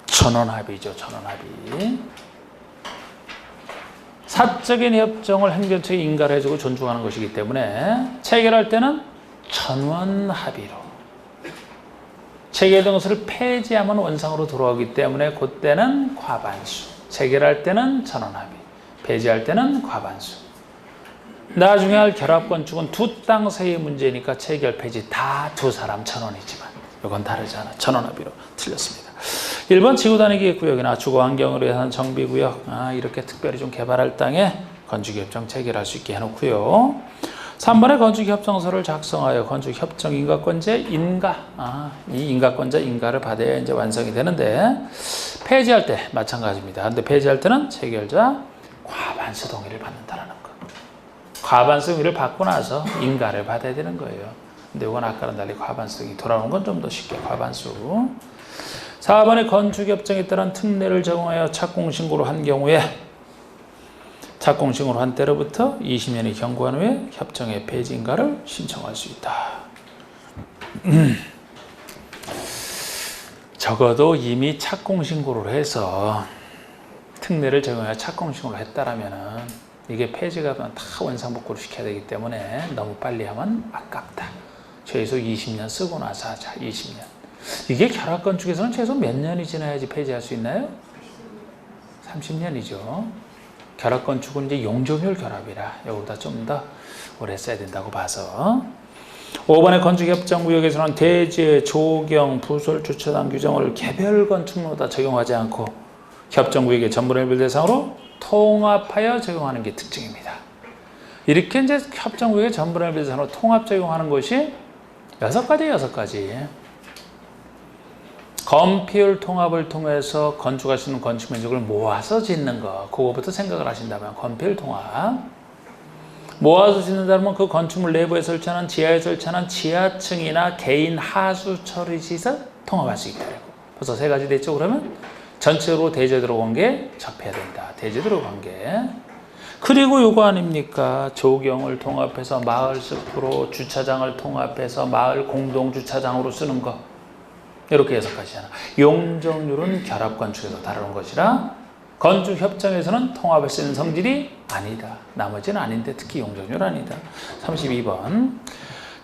전원합의죠. 전원합의. 사적인 협정을 행정처에 인가를 해주고 존중하는 것이기 때문에 체결할 때는 전원합의로. 체결된 것을 폐지하면 원상으로 돌아오기 때문에 그때는 과반수. 체결할 때는 전원합의. 폐지할 때는 과반수. 나중에 할 결합건축은 두 땅 사이의 문제니까 체결 폐지 다 두 사람 전원이지만 이건 다르잖아. 전원합의로 틀렸습니다. 1번 지구단위기획구역이나 주거환경을 위한 정비구역 이렇게 특별히 좀 개발할 땅에 건축협정 체결할 수 있게 해놓고요. 3번에 건축협정서를 작성하여 건축협정 인가권자 인가, 이 인가권자 인가를 받아야 이제 완성이 되는데, 폐지할 때 마찬가지입니다. 근데 폐지할 때는 체결자 과반수 동의를 받는다는 거. 과반수 동의를 받고 나서 인가를 받아야 되는 거예요. 근데 이건 아까랑 달리 과반수 동의 돌아오는 건 좀 더 쉽게 과반수. 4번에 건축협정에 따른 특례를 적용하여 착공신고를 한 경우에 착공신고를 한 때로부터 20년이 경과한 후에 협정의 폐지 인가를 신청할 수 있다. 적어도 이미 착공신고를 해서 특례를 적용하여 착공신고를 했다라면 이게 폐지가 되면 다 원상복구를 시켜야 되기 때문에 너무 빨리 하면 아깝다. 최소 20년 쓰고 나서 하자. 20년. 이게 결합건축에서는 최소 몇 년이 지나야지 폐지할 수 있나요? 30년이죠. 결합건축은 이제 용적률 결합이라 이거보다 좀 더 오래 써야 된다고 봐서. 5번의 건축협정구역에서는 대지, 조경, 부설, 주차장 규정을 개별 건축물마다 적용하지 않고 협정구역의 전부를 대상으로 통합하여 적용하는 게 특징입니다. 이렇게 이제 협정구역의 전부를 대상으로 통합 적용하는 것이 6가지. 건폐율 통합을 통해서 건축할 수 있는 건축 면적을 모아서 짓는 거, 그거부터 생각을 하신다면 건폐율 통합. 모아서 짓는다면 그 건축물 내부에 설치하는 지하에 설치하는 지하층이나 개인 하수 처리 시설 통합할 수 있다. 벌써 3가지 됐죠. 그러면 전체로 대지에 들어간 게 접해야 된다. 대지에 들어간 게. 그리고 요거 아닙니까? 조경을 통합해서 마을 숲으로, 주차장을 통합해서 마을 공동 주차장으로 쓰는 거. 이렇게 해석하시잖아. 용적률은 결합건축에서 다루는 것이라 건축협정에서는 통합할 수 있는 성질이 아니다. 나머지는 아닌데 특히 용적률 아니다. 32번.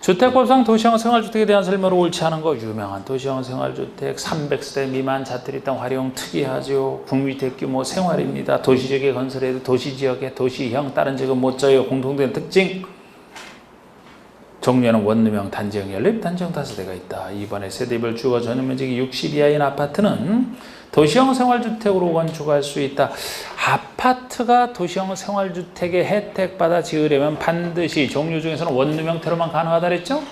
주택법상 도시형 생활주택에 대한 설명으로 옳지 않은 거 유명한 도시형 생활주택 300세대 미만 자투리 땅 활용 특이하죠. 국민주택 규모 생활입니다. 도시지역에 건설해도 도시지역에 도시형 다른 지역은 못 져요. 공통된 특징. 종류는 원룸형, 단지형, 연립, 단지형 5대가 있다. 2번에 세대별 주거 전용 면적이 60 이하인 아파트는 도시형 생활주택으로 건축할 수 있다. 아파트가 도시형 생활주택의 혜택받아 지으려면 반드시 종류 중에서는 원룸 형태로만 가능하다 그랬죠?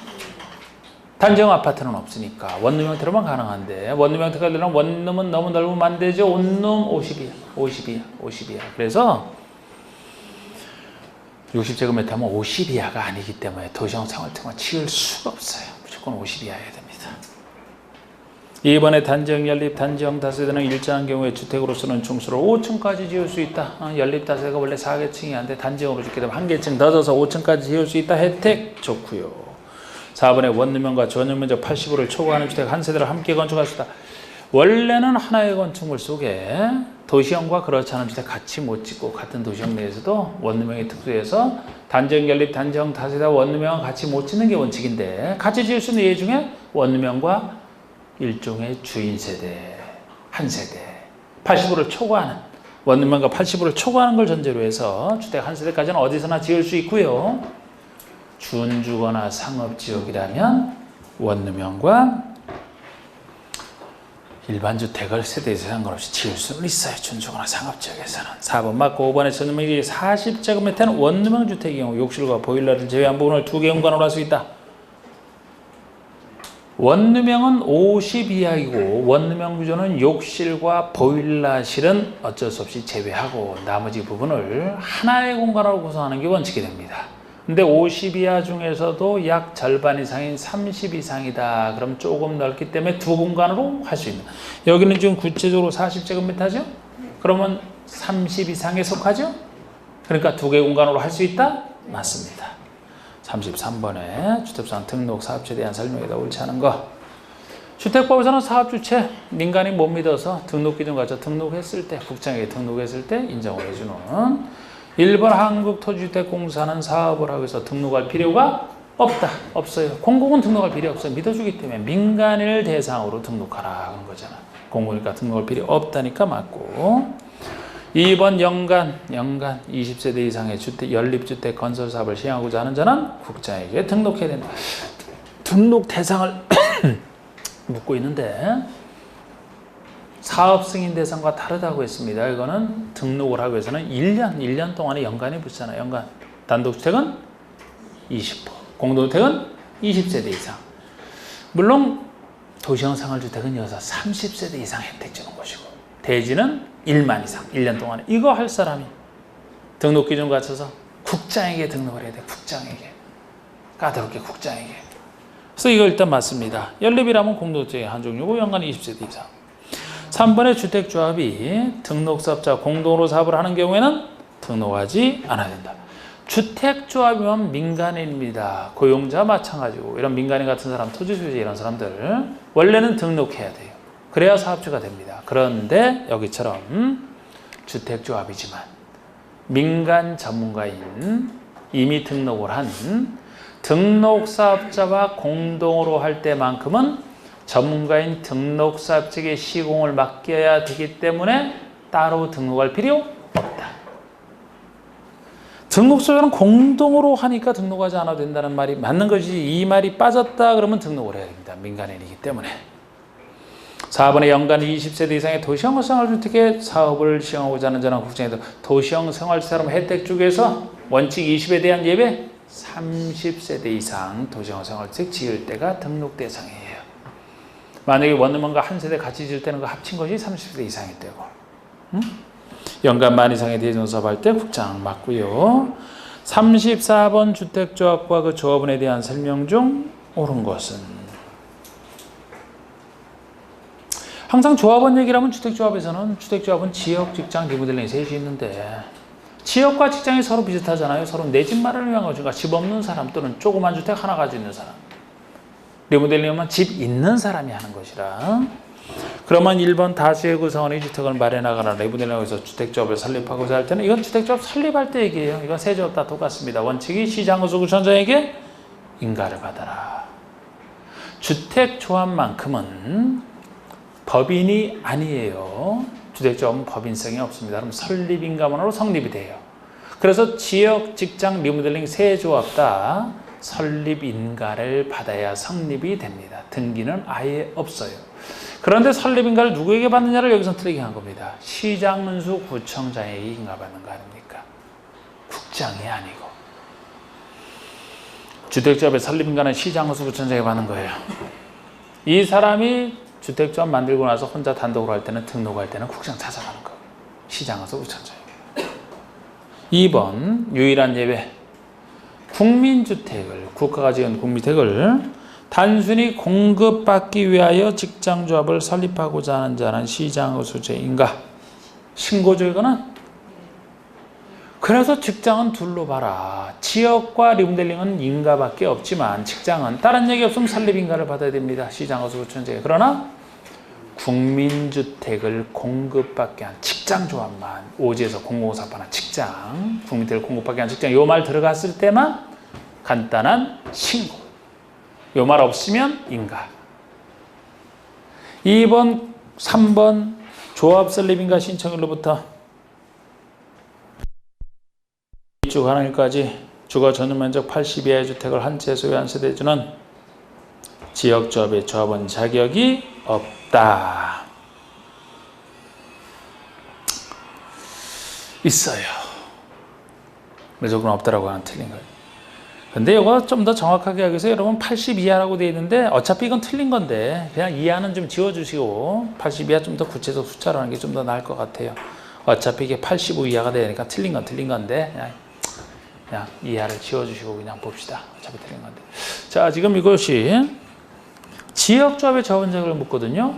단지형 아파트는 없으니까 원룸 형태로만 가능한데 원룸 형태가 되려면 원룸은 너무 넓으면 안 되죠. 원룸 50이야. 그래서 60제곱미터 하면 50 이하가 아니기 때문에 도시형 생활주택만 지을 수가 없어요. 무조건 50 이하여야 됩니다. 2번에 단지형, 연립, 단지형 다세대는 일정한 경우에 주택으로서는 중수를 5층까지 지을 수 있다. 연립 다세대가 원래 4개층이 안 돼. 단지형으로 짓게 되면 1개층 더 져서 5층까지 지을 수 있다. 혜택 좋고요. 4번에 원룸형과 전용면적 80호를 초과하는 주택 한 세대를 함께 건축할 수 있다. 원래는 하나의 건축물 속에 도시형과 그렇지 않은 주택 같이 못 짓고 같은 도시형 내에서도 원룸형의 특수해서 단지형, 연립, 단지형 다세대와 원룸형은 같이 못 짓는 게 원칙인데 같이 지을 수 있는 예 중에 원룸형과 일종의 주인 세대, 한 세대, 80호를 초과하는 원룸형과 80호를 초과하는 걸 전제로 해서 주택 한 세대까지는 어디서나 지을 수 있고요. 준주거나 상업지역이라면 원룸형과 일반 주택을 세대에서 상관없이 지을 수는 있어요. 준주거나 상업지역에서는. 4번 맞고 5번에 전용면적이 40제곱미터는 원룸형 주택의 경우 욕실과 보일러를 제외한 부분을 2개 공간으로 할 수 있다. 원룸형은 50 이하이고 원룸형 구조는 욕실과 보일러실은 어쩔 수 없이 제외하고 나머지 부분을 하나의 공간으로 구성하는 게 원칙이 됩니다. 근데 50 이하 중에서도 약 절반 이상인 30 이상이다. 그럼 조금 넓기 때문에 2공간으로 할 수 있는. 여기는 지금 구체적으로 40제곱미터죠? 그러면 30 이상에 속하죠? 그러니까 2개 공간으로 할 수 있다? 맞습니다. 33번에 주택부상 등록 사업주에 대한 설명에다 옳지 않은 거. 주택법에서는 사업주체 민간이 못 믿어서 등록 기준 가져 등록했을 때 국장에게 등록했을 때 인정을 해주는 1번 한국토지주택공사는 사업을 하기 위해서 등록할 필요가 없다. 없어요. 공공은 등록할 필요 없어요. 믿어주기 때문에 민간인을 대상으로 등록하라 그런 거잖아. 공공이니까 등록할 필요 없다니까 맞고 2번 연간 20세대 이상의 주택, 연립주택 건설 사업을 시행하고자 하는 자는 국장에게 등록해야 된다. 등록 대상을 묻고 있는데 사업 승인 대상과 다르다고 했습니다. 이거는 등록을 하기 위해서는 1년 동안의 연간이 붙잖아요. 연간. 단독주택은 20%, 공동주택은 20세대 이상. 물론 도시형 생활주택은 여기서 30세대 이상 혜택 주는 것이고, 대지는 1만 이상 1년 동안에 이거 할 사람이 등록 기준 갖춰서 국장에게 등록을 해야 돼. 국장에게. 까다롭게 국장에게. 그래서 이거 일단 맞습니다. 연립이라면 공동주택의 한 종류고 연간 20세대 이상. 3번의 주택조합이 등록사업자 공동으로 사업을 하는 경우에는 등록하지 않아야 된다. 주택조합이면 민간인입니다. 고용자 마찬가지고, 이런 민간인 같은 사람, 토지소유자 이런 사람들 원래는 등록해야 돼요. 그래야 사업주가 됩니다. 그런데 여기처럼 주택조합이지만 민간 전문가인, 이미 등록을 한 등록사업자와 공동으로 할 때만큼은 전문가인 등록사업자에게 시공을 맡겨야 되기 때문에 따로 등록할 필요 없다. 등록사업자는 공동으로 하니까 등록하지 않아도 된다는 말이 맞는 것이지, 이 말이 빠졌다 그러면 등록을 해야 됩니다. 민간인이기 때문에. 4번에 연간 20세대 이상의 도시형 생활주택에 사업을 시행하고자 하는 자는 국정에도 도시형 생활주택 혜택 중에서 원칙 20에 대한 예외 30세대 이상 도시형 생활주택 지을 때가 등록 대상이에요. 만약에 원룸과 한 세대 같이 지을 때는 그 합친 것이 30세대 이상일 때고, 연간 만 이상의 대전사업 할 때 국장 맞고요. 34번 주택조합과 그 조합원에 대한 설명 중 옳은 것은, 항상 조합원 얘기를 하면 주택조합에서는 주택조합은 지역, 직장, 리모델링 셋이 있는데, 지역과 직장이 서로 비슷하잖아요. 서로 내 집 마련을 위한 거죠. 집 없는 사람 또는 조그만 주택 하나 가지고 있는 사람. 리모델링은 집 있는 사람이 하는 것이라. 그러면 1번 다수의 구성원이 주택을 마련하거나 리모델링에서 주택조합을 설립하고자 할 때는, 이건 주택조합 설립할 때 얘기예요. 이건 세 조합 다 똑같습니다. 원칙이 시장구청장에게 인가를 받아라. 주택조합만큼은 법인이 아니에요. 주택조합은 법인성이 없습니다. 그럼 설립인가만으로 성립이 돼요. 그래서 지역, 직장, 리모델링 세 조합 다 설립인가를 받아야 성립이 됩니다. 등기는 아예 없어요. 그런데 설립인가를 누구에게 받느냐를 여기서 틀리게 한 겁니다. 시장문수 구청장에게 인가받는 거 아닙니까? 국장이 아니고. 주택조합의 설립인가는 시장문수 구청장에게 받는 거예요. 이 사람이 주택조합 만들고 나서 혼자 단독으로 할 때는, 등록할 때는 국장 찾아가는 거예요. 시장문수 구청장. 2번 유일한 예외. 국민주택을, 국가가 지은 국민주택을 단순히 공급받기 위하여 직장조합을 설립하고자 하는 자는 시장의수제인가? 신고조회거는? 그래서 직장은 둘로 봐라. 지역과 리모델링은 인가밖에 없지만 직장은 다른 얘기 없으면 설립인가를 받아야 됩니다. 시장의수구청장에. 그러나 국민주택을 공급받게 한 직장조합만, 오지에서 공공사업하는 직장, 국민주택을 공급받게 한 직장, 요 말 들어갔을 때만 간단한 신고. 요 말 없으면 인가. 2번, 3번 조합 설립인가 신청일로부터 입주 가능일까지 주거 전용 면적 80 이하의 주택을 한 채 소유한 세대주는 지역조합의 조합원 자격이 없다. 있어요. 무조건 없다라고 하는 틀린 거예요. 근데 이거 좀 더 정확하게 하기 위해서 여러분 80 이하라고 되어 있는데, 어차피 이건 틀린 건데 그냥 이하는 좀 지워주시고 80 이하 좀 더 구체적 숫자로 하는 게 좀 더 나을 것 같아요. 어차피 이게 85 이하가 되니까 틀린 건 틀린 건데 그냥 이하를 지워주시고 그냥 봅시다. 어차피 틀린 건데. 자, 지금 이것이 지역조합의 조합원자격을 묻거든요.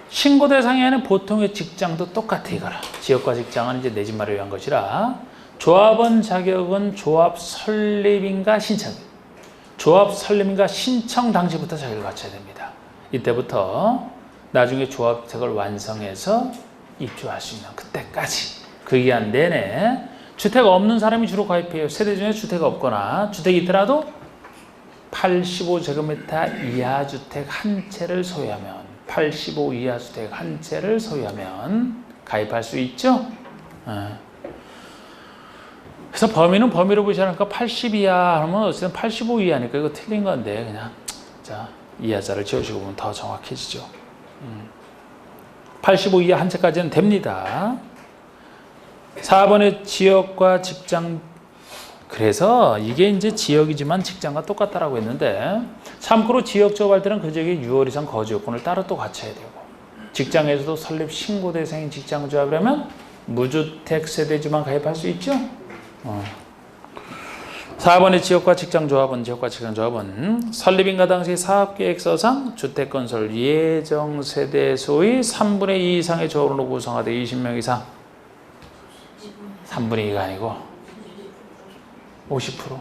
신고 대상에는 보통의 직장도 똑같아. 이거라. 지역과 직장은 이제 내 집 마련을 위한 것이라, 조합원 자격은 조합 설립인가 신청. 조합 설립인가 신청 당시부터 자격을 갖춰야 됩니다. 이때부터 나중에 조합주택을 완성해서 입주할 수 있는 그때까지, 그 기간 내내 주택 없는 사람이 주로 가입해요. 세대 중에 주택 없거나 주택이 있더라도 85제곱미터 이하 주택 한 채를 소유하면, 85 이하 주택 한 채를 소유하면 가입할 수 있죠. 그래서 범위는 범위로 보시라니까 80 이하 하면 어쨌든 85 이하니까 이거 틀린 건데, 그냥 자 이하자를 지우시고 보면 더 정확해지죠. 85 이하 한 채까지는 됩니다. 4번의 지역과 직장 그래서 이게 이제 지역이지만 직장과 똑같다라고 했는데 참고로 지역 조합할 때는 그 지역에 6월 이상 거주 요건을 따로 또 갖춰야 되고 직장에서도 설립 신고 대상인 직장 조합이라면 무주택 세대주만 가입할 수 있죠. 4번의 지역과 직장 조합은 설립인가 당시 사업계획서상 주택건설 예정 세대수의 3분의 2 이상의 조합으로 구성하되 20명 이상 3분의 2가 아니고 50%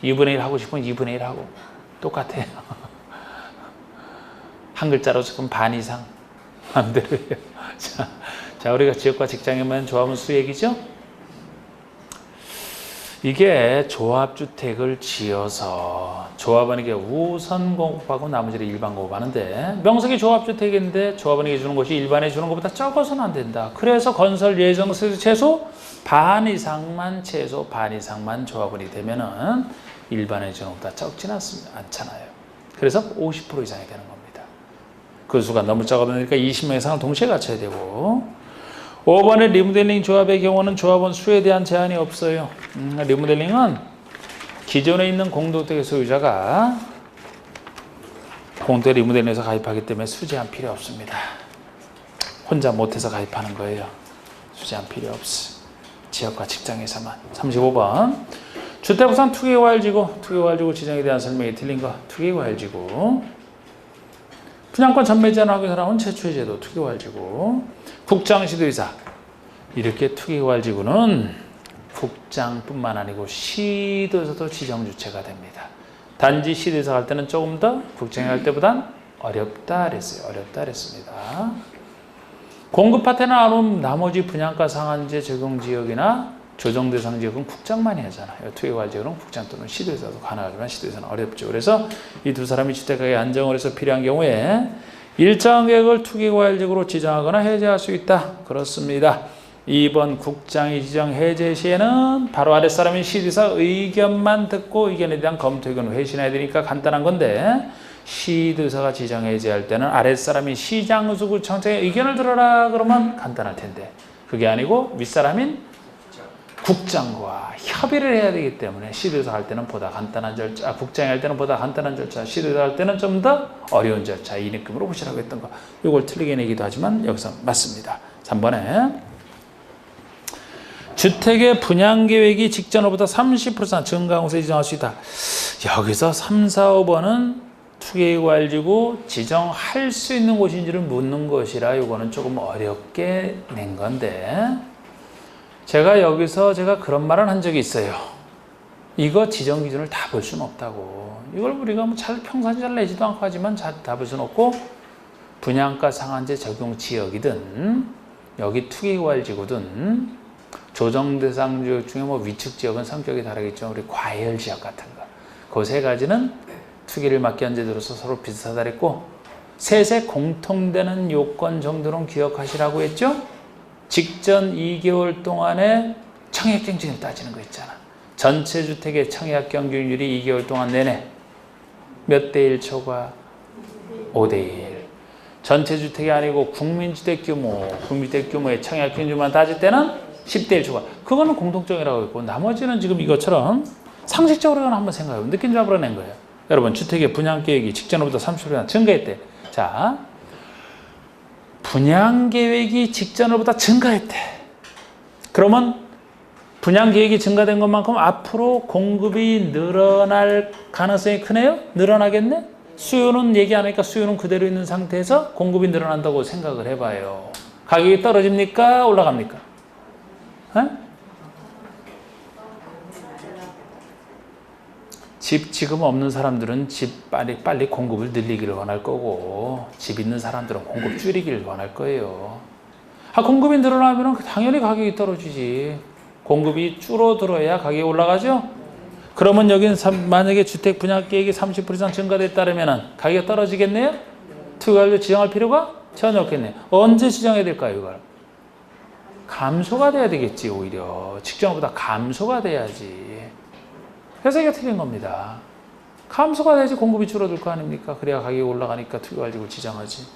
2분의 1 하고 싶으면 2분의 1 하고 똑같아요. 한 글자로 지금 반 이상 마음대로예요. 자, 우리가 지역과 직장에만 조합은 수 얘기죠. 이게 조합주택을 지어서 조합은 이게 우선 공급하고 나머지를 일반 공급하는데 명색이 조합주택인데 조합원에게 주는 것이 일반에 주는 것보다 적어서는 안 된다. 그래서 건설 예정 세대 최소 반 이상만 조합원이 되면은 일반에 주는 것보다 적진 않잖아요. 그래서 50% 이상이 되는 겁니다. 그 수가 너무 적어보니까 20명 이상을 동시에 갖춰야 되고 5번의 리모델링 조합의 경우는 조합원 수에 대한 제한이 없어요. 리모델링은 기존에 있는 공동택의 소유자가 공동택 리모델링에서 가입하기 때문에 수제한 필요 없습니다. 혼자 못해서 가입하는 거예요. 수제한 필요 없어. 지역과 직장에서만. 35번 주택부산 투기과열지구 지정에 대한 설명이 틀린 거. 투기과열지구 분양권 전매 제한하기 사람은 최초의 제도 투기과열지구 국장시도의사 이렇게 투기과열지구는 국장뿐만 아니고 시도에서도 지정주체가 됩니다. 단지 시도에서 할 때는 조금 더 국장이 할 때보단 어렵다 그랬습니다. 공급 파트는 아름 나머지 분양가 상한제 적용 지역이나 조정 대상 지역은 국장만이 하잖아요. 투기과열지구는 국장 또는 시도에서도 가능하지만 시도에서는 어렵죠. 그래서 이 두 사람이 주택가격 안정을 해서 필요한 경우에 일정 계획을 투기과열지구로 지정하거나 해제할 수 있다. 그렇습니다. 2번 국장이 지정 해제 시에는 바로 아랫사람인 시도에서 의견만 듣고 의견에 대한 검토 의견을 회신해야 되니까 간단한 건데 시도에서가 지정 해제할 때는 아랫사람인 시장수구청장의 의견을 들어라 그러면 간단할 텐데 그게 아니고 윗사람인 국장과 협의를 해야 되기 때문에 시도에서 할 때는 보다 간단한 절차, 국장이 할 때는 보다 간단한 절차, 시도에서 할 때는 좀 더 어려운 절차, 이 느낌으로 보시라고 했던 거. 이걸 틀리게 내기도 하지만 여기서 맞습니다. 3번에 주택의 분양계획이 직전보다 30% 이상 증가한 곳에 지정할 수 있다. 여기서 3, 4, 5번은 투기과열지구 지정할 수 있는 곳인지를 묻는 것이라 이거는 조금 어렵게 낸 건데 제가 여기서 그런 말을 한 적이 있어요. 이거 지정 기준을 다 볼 수는 없다고. 이걸 우리가 뭐 평상시 잘 내지도 않고 하지만 다 볼 수는 없고 분양가 상한제 적용 지역이든 여기 투기과열지구든 조정 대상 지역 중에 뭐 위축 지역은 성격이 다르겠죠. 우리 과열 지역 같은 거. 그 세 가지는 투기를 막기 한 제도로서 서로 비슷하다 그랬고 셋에 공통되는 요건 정도는 기억하시라고 했죠. 직전 2개월 동안에 청약경쟁률 따지는 거 있잖아. 전체 주택의 청약경쟁률이 2개월 동안 내내 몇 대 1 초과 5대 1. 전체 주택이 아니고 국민주택 규모의 청약경쟁률만 따질 때는 10대 1 초과. 그거는 공통점이라고 했고 나머지는 지금 이것처럼 상식적으로 한번 생각해요. 느낌 잡으러 낸 거예요. 여러분 주택의 분양계획이 직전보다 30% 증가했대. 자, 분양계획이 직전보다 증가했대. 그러면 분양계획이 증가된 것만큼 앞으로 공급이 늘어날 가능성이 크네요? 늘어나겠네? 수요는 얘기 안 하니까 수요는 그대로 있는 상태에서 공급이 늘어난다고 생각을 해봐요. 가격이 떨어집니까? 올라갑니까? 집 지금 없는 사람들은 집 빨리 공급을 늘리기를 원할 거고 집 있는 사람들은 공급 줄이기를 원할 거예요. 공급이 늘어나면 당연히 가격이 떨어지지. 공급이 줄어들어야 가격이 올라가죠. 그러면 여기는 만약에 주택 분양계획이 30% 이상 증가됐다면 가격이 떨어지겠네요. 투기과열지구 지정할 필요가 전혀 없겠네요. 언제 지정해야 될까요? 이걸 감소가 돼야 되겠지. 오히려 직전보다 감소가 돼야지. 그래서 이게 틀린 겁니다. 감소가 돼야지 공급이 줄어들 거 아닙니까? 그래야 가격이 올라가니까 투기과열지구 지정하지.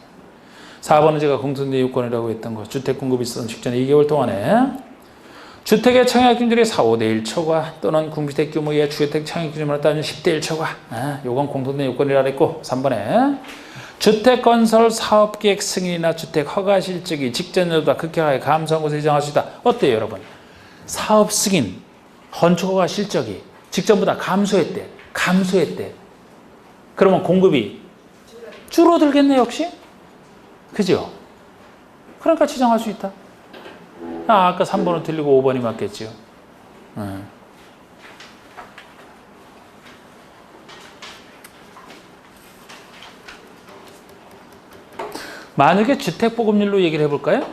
4번은 제가 공통된 요건이라고 했던 거. 주택 공급이 있었던 직전 2개월 동안에 주택의 청약기준율이 4, 5대 1 초과 또는 공주택 규모의 주택 청약기준으로 따지면 10대 1 초과. 요건 공통된 요건이라 그랬고 3번에 주택 건설 사업계획 승인이나 주택 허가 실적이 직전보다 급격하게 감소한 것을 예정할 수 있다. 어때요 여러분? 사업 승인, 건축 허가 실적이 직전보다 감소했대. 그러면 공급이 줄어들겠네 역시? 그죠? 그러니까 지정할 수 있다. 아까 3번은 틀리고 5번이 맞겠지요. 만약에 주택보급률로 얘기를 해볼까요?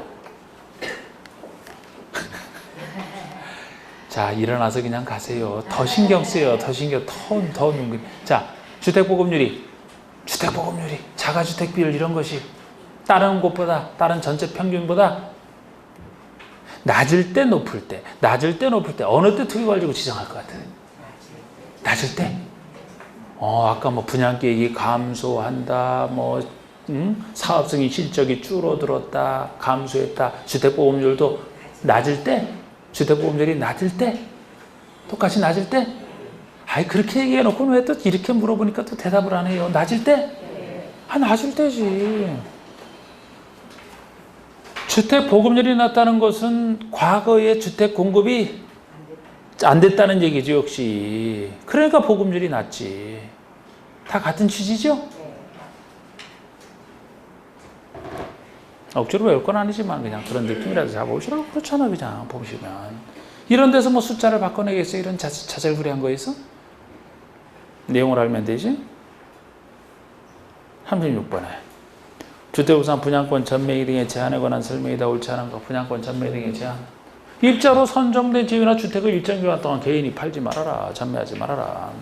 자, 일어나서 그냥 가세요. 더 신경 쓰여. 더 눈금. 자, 주택보급률이 자가주택 비율 이런 것이 다른 곳보다, 다른 전체 평균보다 낮을 때 높을 때 어느 때 투기관리지구 지정할 것 같아요? 낮을 때? 아까 뭐 분양계획이 감소한다, 사업승인 실적이 줄어들었다, 감소했다, 주택보급률도 낮을 때, 주택보급률이 낮을 때, 똑같이 낮을 때, 그렇게 얘기해놓고 왜 또 이렇게 물어보니까 또 대답을 안 해요? 낮을 때? 낮을 때지. 주택 보급률이 낮다는 것은 과거에 주택 공급이 안 됐다는 얘기죠, 역시. 그러니까 보급률이 낮지. 다 같은 취지죠? 억지로 외울 건 아니지만 그냥 그런 느낌이라도 잡아오시라고 그렇잖아, 그냥 보시면. 이런 데서 뭐 숫자를 바꿔내겠어? 이런 자잘구레한 거 있어? 내용을 알면 되지? 36번에 주택우산 분양권 전매기 등의 제한에 관한 설명이다. 옳지 않은 거. 분양권 전매 등의 제한. 입자로 선정된 지위나 주택을 일정 기간 동안 개인이 팔지 말아라. 전매하지 말아라.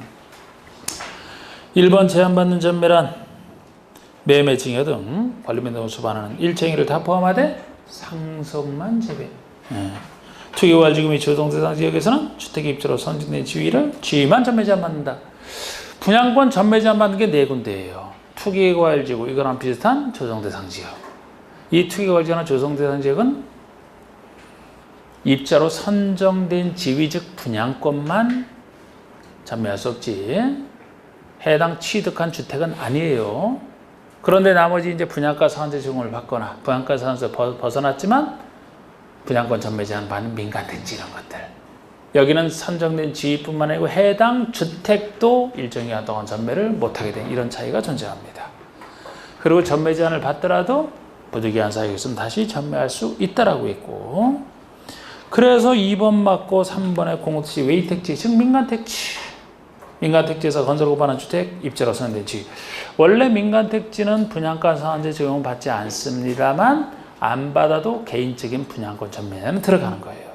1번 제한받는 전매란 매매 증여 등 관리면 등을 수반하는 일체행위를 다 포함하되 상속만 제외. 투기과일지구 조성 대상 지역에서는 주택의 입자로 선정된 지위만 전매 제한받는다. 분양권 전매 제한받는 게 네 군데예요. 투기과일지구, 이거랑 비슷한 조성대상 지역. 이 투기과일지구나 조성대상 지역은 입자로 선정된 지위, 즉 분양권만 전매할 수 없지 해당 취득한 주택은 아니에요. 그런데 나머지 이제 분양가 상한제 적용을 받거나 분양가 상한제에서 벗어났지만 분양권 전매 제한 받는 민간택지 이런 것들. 여기는 선정된 지위뿐만 아니고 해당 주택도 일정 기간 동안 전매를 못하게 된 이런 차이가 존재합니다. 그리고 전매 제한을 받더라도 부득이한 사유가 있으면 다시 전매할 수 있다라고 했고, 그래서 2번 맞고 3번의 공업시 외택지, 즉 민간택지. 민간택지에서 건설고 받는 주택 입자로 선정된 지위. 원래 민간택지는 분양가 상한제 적용을 받지 않습니다만 안 받아도 개인적인 분양권 전매에는 들어가는 거예요.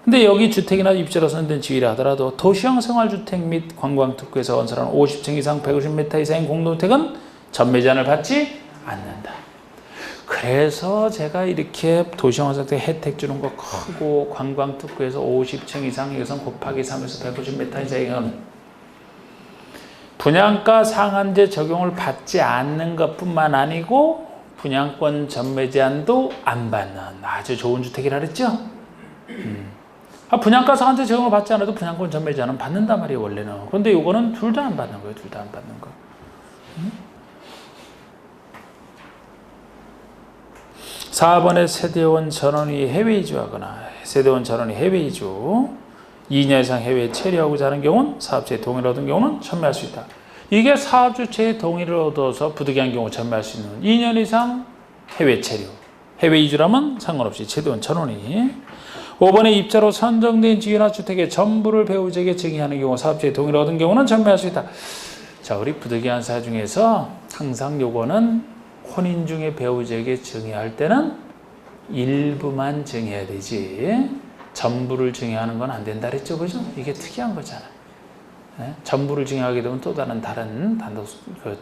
근데 여기 주택이나 입자로 선정된 지위라 하더라도 도시형 생활주택 및 관광특구에서 건설한 50층 이상 150m 이상의 공동주택은 전매 제한을 받지 않는다. 그래서 제가 이렇게 도시형 생활주택 혜택 주는 거 크고 관광특구에서 50층 이상 이것은 곱하기 3에서 150m 이상은 분양가 상한제 적용을 받지 않는 것뿐만 아니고 분양권 전매 제한도 안 받는 아주 좋은 주택이라 그랬죠? 분양가 상한제 적용을 받지 않아도 분양권 전매 제한은 받는단 말이에요, 원래는. 그런데 이거는 둘 다 안 받는 거예요, 둘 다 안 받는 거. 4번에 세대원 전원이 해외 이주하거나 세대원 전원이 해외 이주 2년 이상 해외에 체류하고자 하는 경우는 사업체의 동의를 얻은 경우는 전매할 수 있다. 이게 사업주체의 동의를 얻어서 부득이한 경우 전매할 수 있는 2년 이상 해외 체류. 해외 이주라면 상관없이 세대원 전원이 5번에 입자로 선정된 지위나 주택의 전부를 배우자에게 증여하는 경우 사업체의 동의를 얻은 경우는 전매할 수 있다. 자, 우리 부득이한 사유 중에서 항상 요거는 혼인 중에 배우자에게 증여할 때는 일부만 증여해야 되지 전부를 증여하는 건 안 된다 그랬죠, 그죠? 이게 특이한 거잖아. 네? 전부를 증여하게 되면 또 다른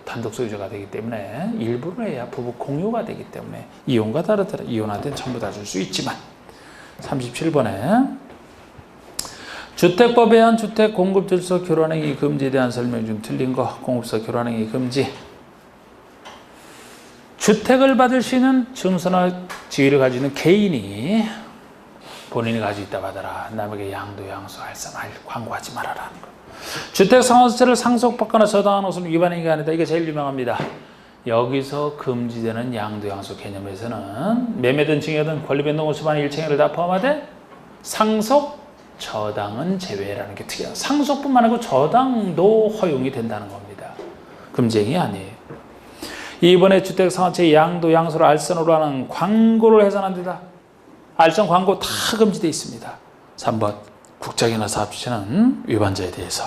단독 소유자가 되기 때문에 일부를 해야 부부 공유가 되기 때문에 이혼과 다르더라. 이혼한테는 전부 다 줄 수 있지만 37번에 주택법에 의한 주택 공급질서 교란행위 금지에 대한 설명 중 틀린 거. 공급서 교란행위 금지. 주택을 받을 수 있는 증서나 지위를 가지고 있는 개인이 본인이 가지고 있다 받아라. 남에게 양도, 양수, 알선, 광고하지 말아라는 거. 주택 상환세를 상속받거나 저당하는 것은 위반행위가 아니다. 이게 제일 유명합니다. 여기서 금지되는 양도, 양수 개념에서는 매매든 증여든 권리변동 우수반의 일체행위를 다 포함하되 상속, 저당은 제외라는 게 특이해요. 상속뿐만 아니고 저당도 허용이 된다는 겁니다. 금지행위 아니에요. 2번에 주택 상환세 양도, 양수를 알선으로 하는 광고를 해서는 안 된다. 알선 광고 다 금지되어 있습니다. 3번 국장이나 사업주체는 위반자에 대해서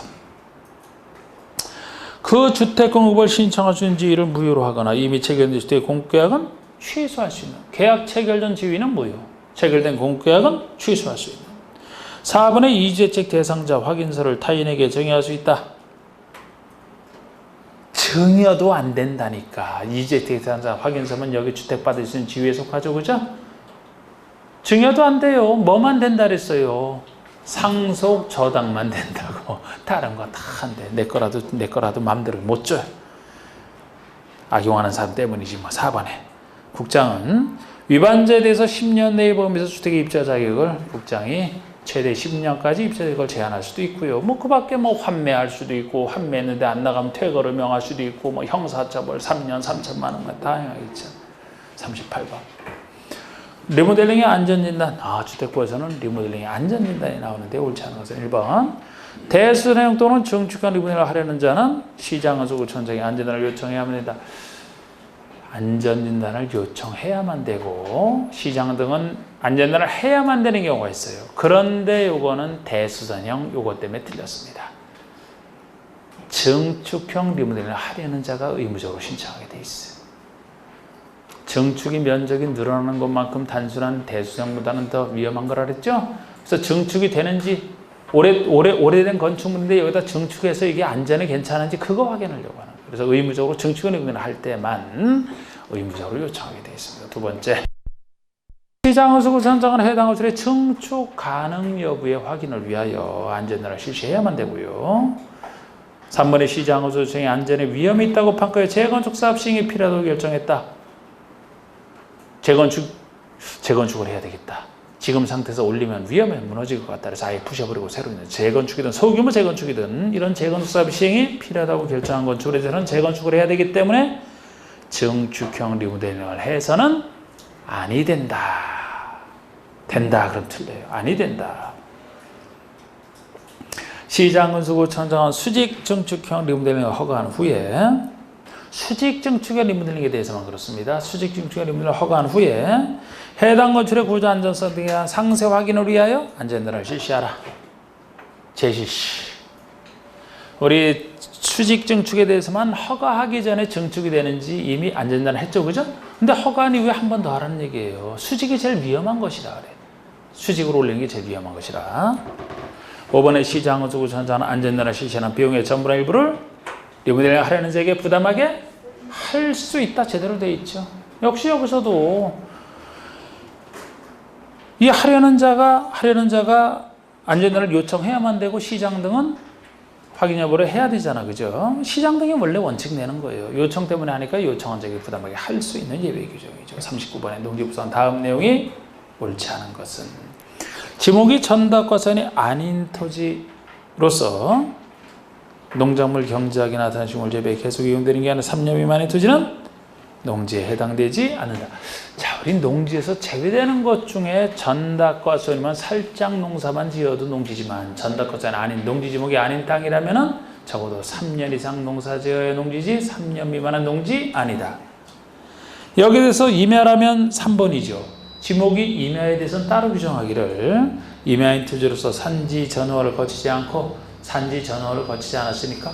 그 주택 공급을 신청할 수 있는 지위를 무효로 하거나 이미 체결된 주택 공급계약은 취소할 수 있는 계약 체결된 지위는 무효, 체결된 공급계약은 취소할 수 있는 4번의 이주대책 대상자 확인서를 타인에게 증여할 수 있다. 증여도 안 된다니까. 이주대책 대상자 확인서면 여기 주택 받을 수 있는 지위에 속하죠, 그죠? 증여도 안 돼요. 뭐만 된다 그랬어요? 상속 저당만 된다고. 다른 거 다 안 돼. 내 거라도 마음대로 못 줘요. 악용하는 사람 때문이지 뭐. 4번에 국장은 위반자에 대해서 10년 내에 범위에서 주택의 입자 자격을 국장이 최대 10년까지 입자 자격을 제한할 수도 있고요. 뭐 그 밖에 뭐 환매할 수도 있고, 환매했는데 안 나가면 퇴거를 명할 수도 있고, 뭐 형사처벌 3년 3천만 원만 다양하겠죠. 38번. 리모델링의 안전진단. 주택부에서는 리모델링의 안전진단이 나오는데 옳지 않은 것은 1번. 대수사용 또는 증축한 리모델링을 하려는 자는 시장건설구청장에 안전진단을 요청해야만 된다. 안전진단을 요청해야만 되고 시장 등은 안전진단을 해야만 되는 경우가 있어요. 그런데 요거는 대수선형 요거 때문에 틀렸습니다. 증축형 리모델링을 하려는 자가 의무적으로 신청하게 돼 있어요. 증축이 면적이 늘어나는 것만큼 단순한 대수형보다는 더 위험한 거라 그랬죠? 그래서 증축이 되는지 오래된 건축물인데 여기다 증축해서 이게 안전에 괜찮은지 그거 확인하려고 하는 거예요. 그래서 의무적으로 증축을 할 때만 의무적으로 요청하게 되어 있습니다. 두 번째, 시장건설구청장은 해당 건설의 증축 가능 여부의 확인을 위하여 안전단을 실시해야만 되고요. 3번의 시장건설구청이 안전에 위험이 있다고 판가해 재건축 사업 시행이 필요하다고 결정했다. 재건축을 해야 되겠다. 지금 상태에서 올리면 위험해 무너질 것 같다. 그래서 아예 부셔버리고 새로 있는 재건축이든 소규모 재건축이든 이런 재건축 사업 시행이 필요하다고 결정한 건축에 대해서는 재건축을 해야 되기 때문에 증축형 리모델링을 해서는 아니 된다. 된다 그럼 틀려요. 아니 된다. 시장건설구청장은 수직 증축형 리모델링을 허가한 후에 수직 증축형 리모델링에 대해서만 그렇습니다. 수직 증축형 리모델링을 허가한 후에 해당 건축의 구조 안전성 등에 대한 상세 확인을 위하여 안전단을 실시하라. 재실시. 우리 수직 증축에 대해서만 허가하기 전에 증축이 되는지 이미 안전단을 했죠, 그죠? 근데 허가한 이후에 한 번 더 하라는 얘기예요. 수직이 제일 위험한 것이라 그래. 수직으로 올리는 게 제일 위험한 것이라. 5번에 시장건설구청장은 안전단을 실시하는 비용의 전부나 일부를 리모델링 하려는 자에게 부담하게 할 수 있다. 제대로 되어 있죠. 역시 여기서도 이 하려는 자가 안전단을 요청해야만 되고 시장 등은 확인 여부를 해야 되잖아. 그죠? 시장 등이 원래 원칙 내는 거예요. 요청 때문에 하니까 요청한 자에게 부담하게 할 수 있는 예외 규정이죠. 39번에 농지부서한 다음 내용이 옳지 않은 것은 지목이 전답과선이 아닌 토지로서 농작물 경작이 나타난 식물 재배에 계속 이용되는 게 아니라 3년 미만의 토지는 농지에 해당되지 않는다. 자, 우리 농지에서 제외되는 것 중에 전답과선이면 살짝 농사만 지어도 농지지만 전답과선이 아닌 농지 지목이 아닌 땅이라면 적어도 3년 이상 농사 지어야 농지지 3년 미만한 농지 아니다. 여기에 대해서 임야라면 3번이죠. 지목이 임야에 대해서는 따로 규정하기를 임야인 토지로서 산지 전후를 거치지 않았으니까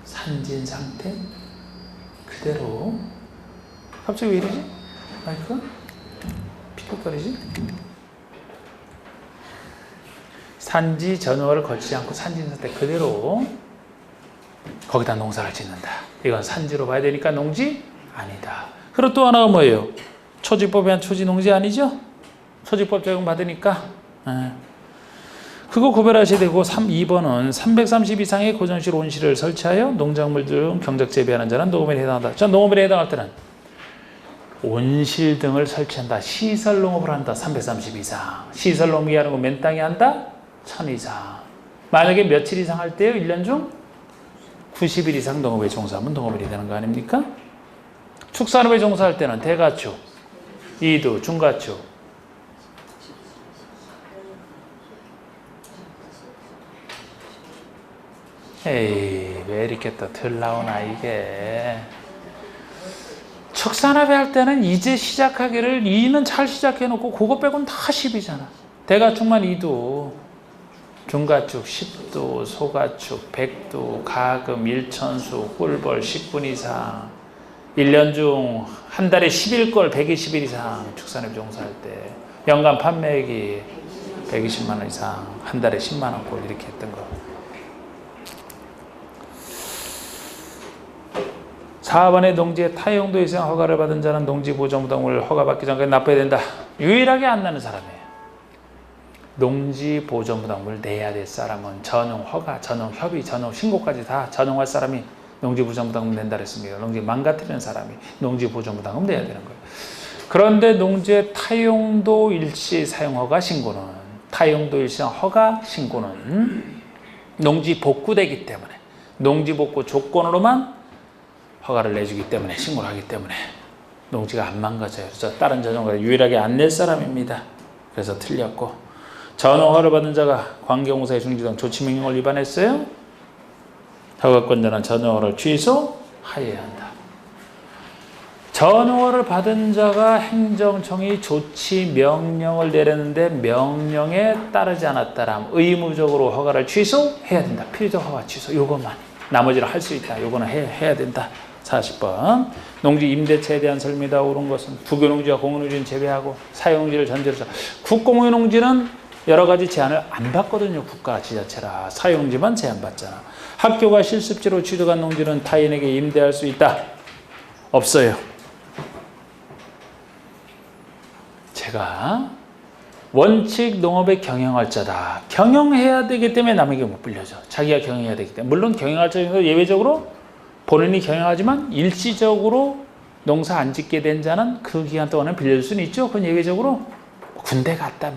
산지인 상태 그대로. 갑자기 왜 이러지? 마이크가 피격거리지? 산지 전후를 거치지 않고 산지인 상태 그대로 거기다 농사를 짓는다. 이건 산지로 봐야 되니까 농지 아니다. 그리고 또 하나가 뭐예요? 초지법에 의한 초지농지 아니죠? 초지법 적용 받으니까 그거 구별하셔야 되고 2번은 330 이상의 고정실 온실을 설치하여 농작물 등 경작 재배하는 자는 녹음에 해당한다. 자, 녹음에 해당할 때는 온실 등을 설치한다. 시설 농업을 한다. 330 이상. 시설 농업이 하는 거 맨 땅에 한다? 1000 이상. 만약에 며칠 이상 할 때요? 1년 중 90일 이상 농업에 종사하면 농업일이 되는 거 아닙니까? 축산업에 종사할 때는 대가축, 이두, 중가축. 에이, 왜 이렇게 또 덜 나오나 이게. 축산업에 할 때는 이제 시작하기를 2는 잘 시작해놓고 그거 빼고는 다 10이잖아. 대가축만 2두, 중가축 10두, 소가축 100두, 가금 1천수, 꿀벌 10분 이상. 1년 중 한 달에 10일꼴 120일 이상 축산업 종사할 때. 연간 판매액이 120만 원 이상, 한 달에 10만 원꼴 이렇게 했던 거. 4번에 농지의 타용도 이상 허가를 받은 자는 농지보존부담을 허가받기 전까지 납부해야 된다. 유일하게 안 내는 사람이에요. 농지보존부담을 내야 될 사람은 전용 허가, 전용 협의, 전용 신고까지 다 전용할 사람이 농지보존부담금 낸다 그랬습니다. 농지 망가뜨리는 사람이 농지보존부담금 내야 되는 거예요. 그런데 농지의 타용도 일시 사용허가 신고는, 타용도 일시 허가 신고는 농지 복구되기 때문에, 농지 복구 조건으로만 허가를 내주기 때문에, 신고를 하기 때문에 농지가 안 망가져요. 그래서 다른 전용허가 유일하게 안 낼 사람입니다. 그래서 틀렸고, 전용허가를 받은 자가 관계공사의 중지등 조치명령을 위반했어요. 허가권자는 전용허가를 취소하여야 한다. 전용허가를 받은 자가 행정청이 조치명령을 내렸는데 명령에 따르지 않았다라면 의무적으로 허가를 취소해야 된다. 필요적 허가 취소, 요것만. 나머지를 할 수 있다. 요거는 해야 된다. 40번. 농지 임대차에 대한 설명이 옳은 것은 국유농지와 공유농지는 제외하고 사용지를 전제로 해서 국공유농지는 여러 가지 제한을 안 받거든요. 국가 지자체라. 사용지만 제한받잖아. 학교가 실습지로 취득한 농지는 타인에게 임대할 수 있다. 없어요. 제가 원칙 농업의 경영할 자다. 경영해야 되기 때문에 남에게 못 빌려줘. 자기가 경영해야 되기 때문에. 물론 경영할 자는 예외적으로 본인이 경영하지만 일시적으로 농사 안 짓게 된 자는 그 기간 동안은 빌려줄 수는 있죠. 그건 예외적으로 군대 갔다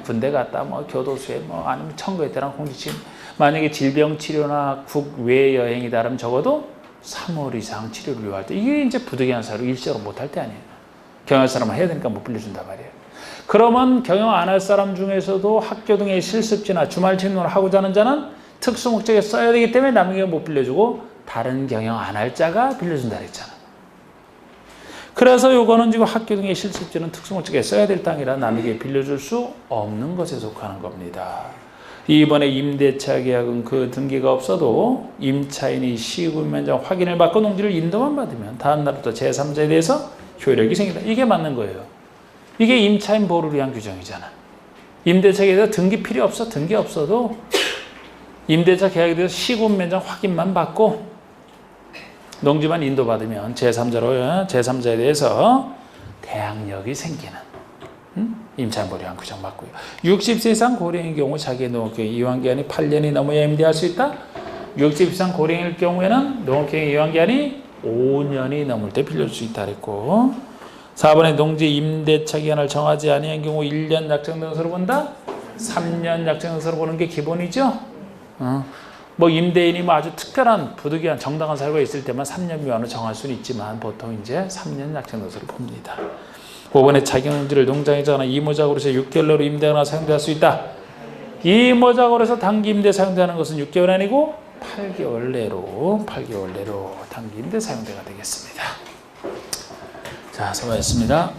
군대 갔다 교도소에 아니면 청구에 따른 공지침. 만약에 질병 치료나 국외 여행이다 그러면 적어도 3월 이상 치료를 요할 때, 이게 이제 부득이한 사유로 일시적으로 못할 때 아니에요. 경영할 사람은 해야 되니까 못 빌려준단 말이에요. 그러면 경영 안 할 사람 중에서도 학교 등의 실습지나 주말勤務를 하고자 하는 자는 특수 목적에 써야 되기 때문에 남에게 못 빌려주고 다른 경영 안 할 자가 빌려준다 그랬잖아. 그래서 요거는 지금 학교 등의 실습지는 특수 목적에 써야 될 땅이라 남에게 빌려줄 수 없는 것에 속하는 겁니다. 이번에 임대차 계약은 그 등기가 없어도 임차인이 시군면적 확인을 받고 농지를 인도만 받으면 다음 날부터 제3자에 대해서 효력이 생긴다. 이게 맞는 거예요. 이게 임차인 보호를 위한 규정이잖아. 임대차 계약에 대해서 등기 필요 없어. 등기 없어도 임대차 계약에 대해서 시군면적 확인만 받고 농지만 인도받으면 제3자에 대해서 대항력이 생기는 임차인 보호를 위한 규정 맞고요. 60세 이상 고령의 경우 자기의 농업경영 이완기간이 8년이 넘어야 임대할 수 있다. 60세 이상 고령일 경우에는 농업경영 이완기간이 5년이 넘을 때 빌려줄 수 있다 그랬고, 4번에 농지 임대차 기간을 정하지 아니한 경우 1년 약정 등서로 본다. 3년 약정 등서로 보는 게 기본이죠. 임대인이 아주 특별한 부득이한 정당한 사유가 있을 때만 3년 미만으로 정할 수는 있지만 보통 이제 3년 약정 등서로 봅니다. 5번에 자기 농지를 농장이거나 이모작으로서 6개월 내로 임대하거나 사용될 수 있다. 이모작으로서 단기 임대 사용되는 것은 6개월 아니고 8개월 내로 단기 임대 사용대가 되겠습니다. 자, 수고하셨습니다.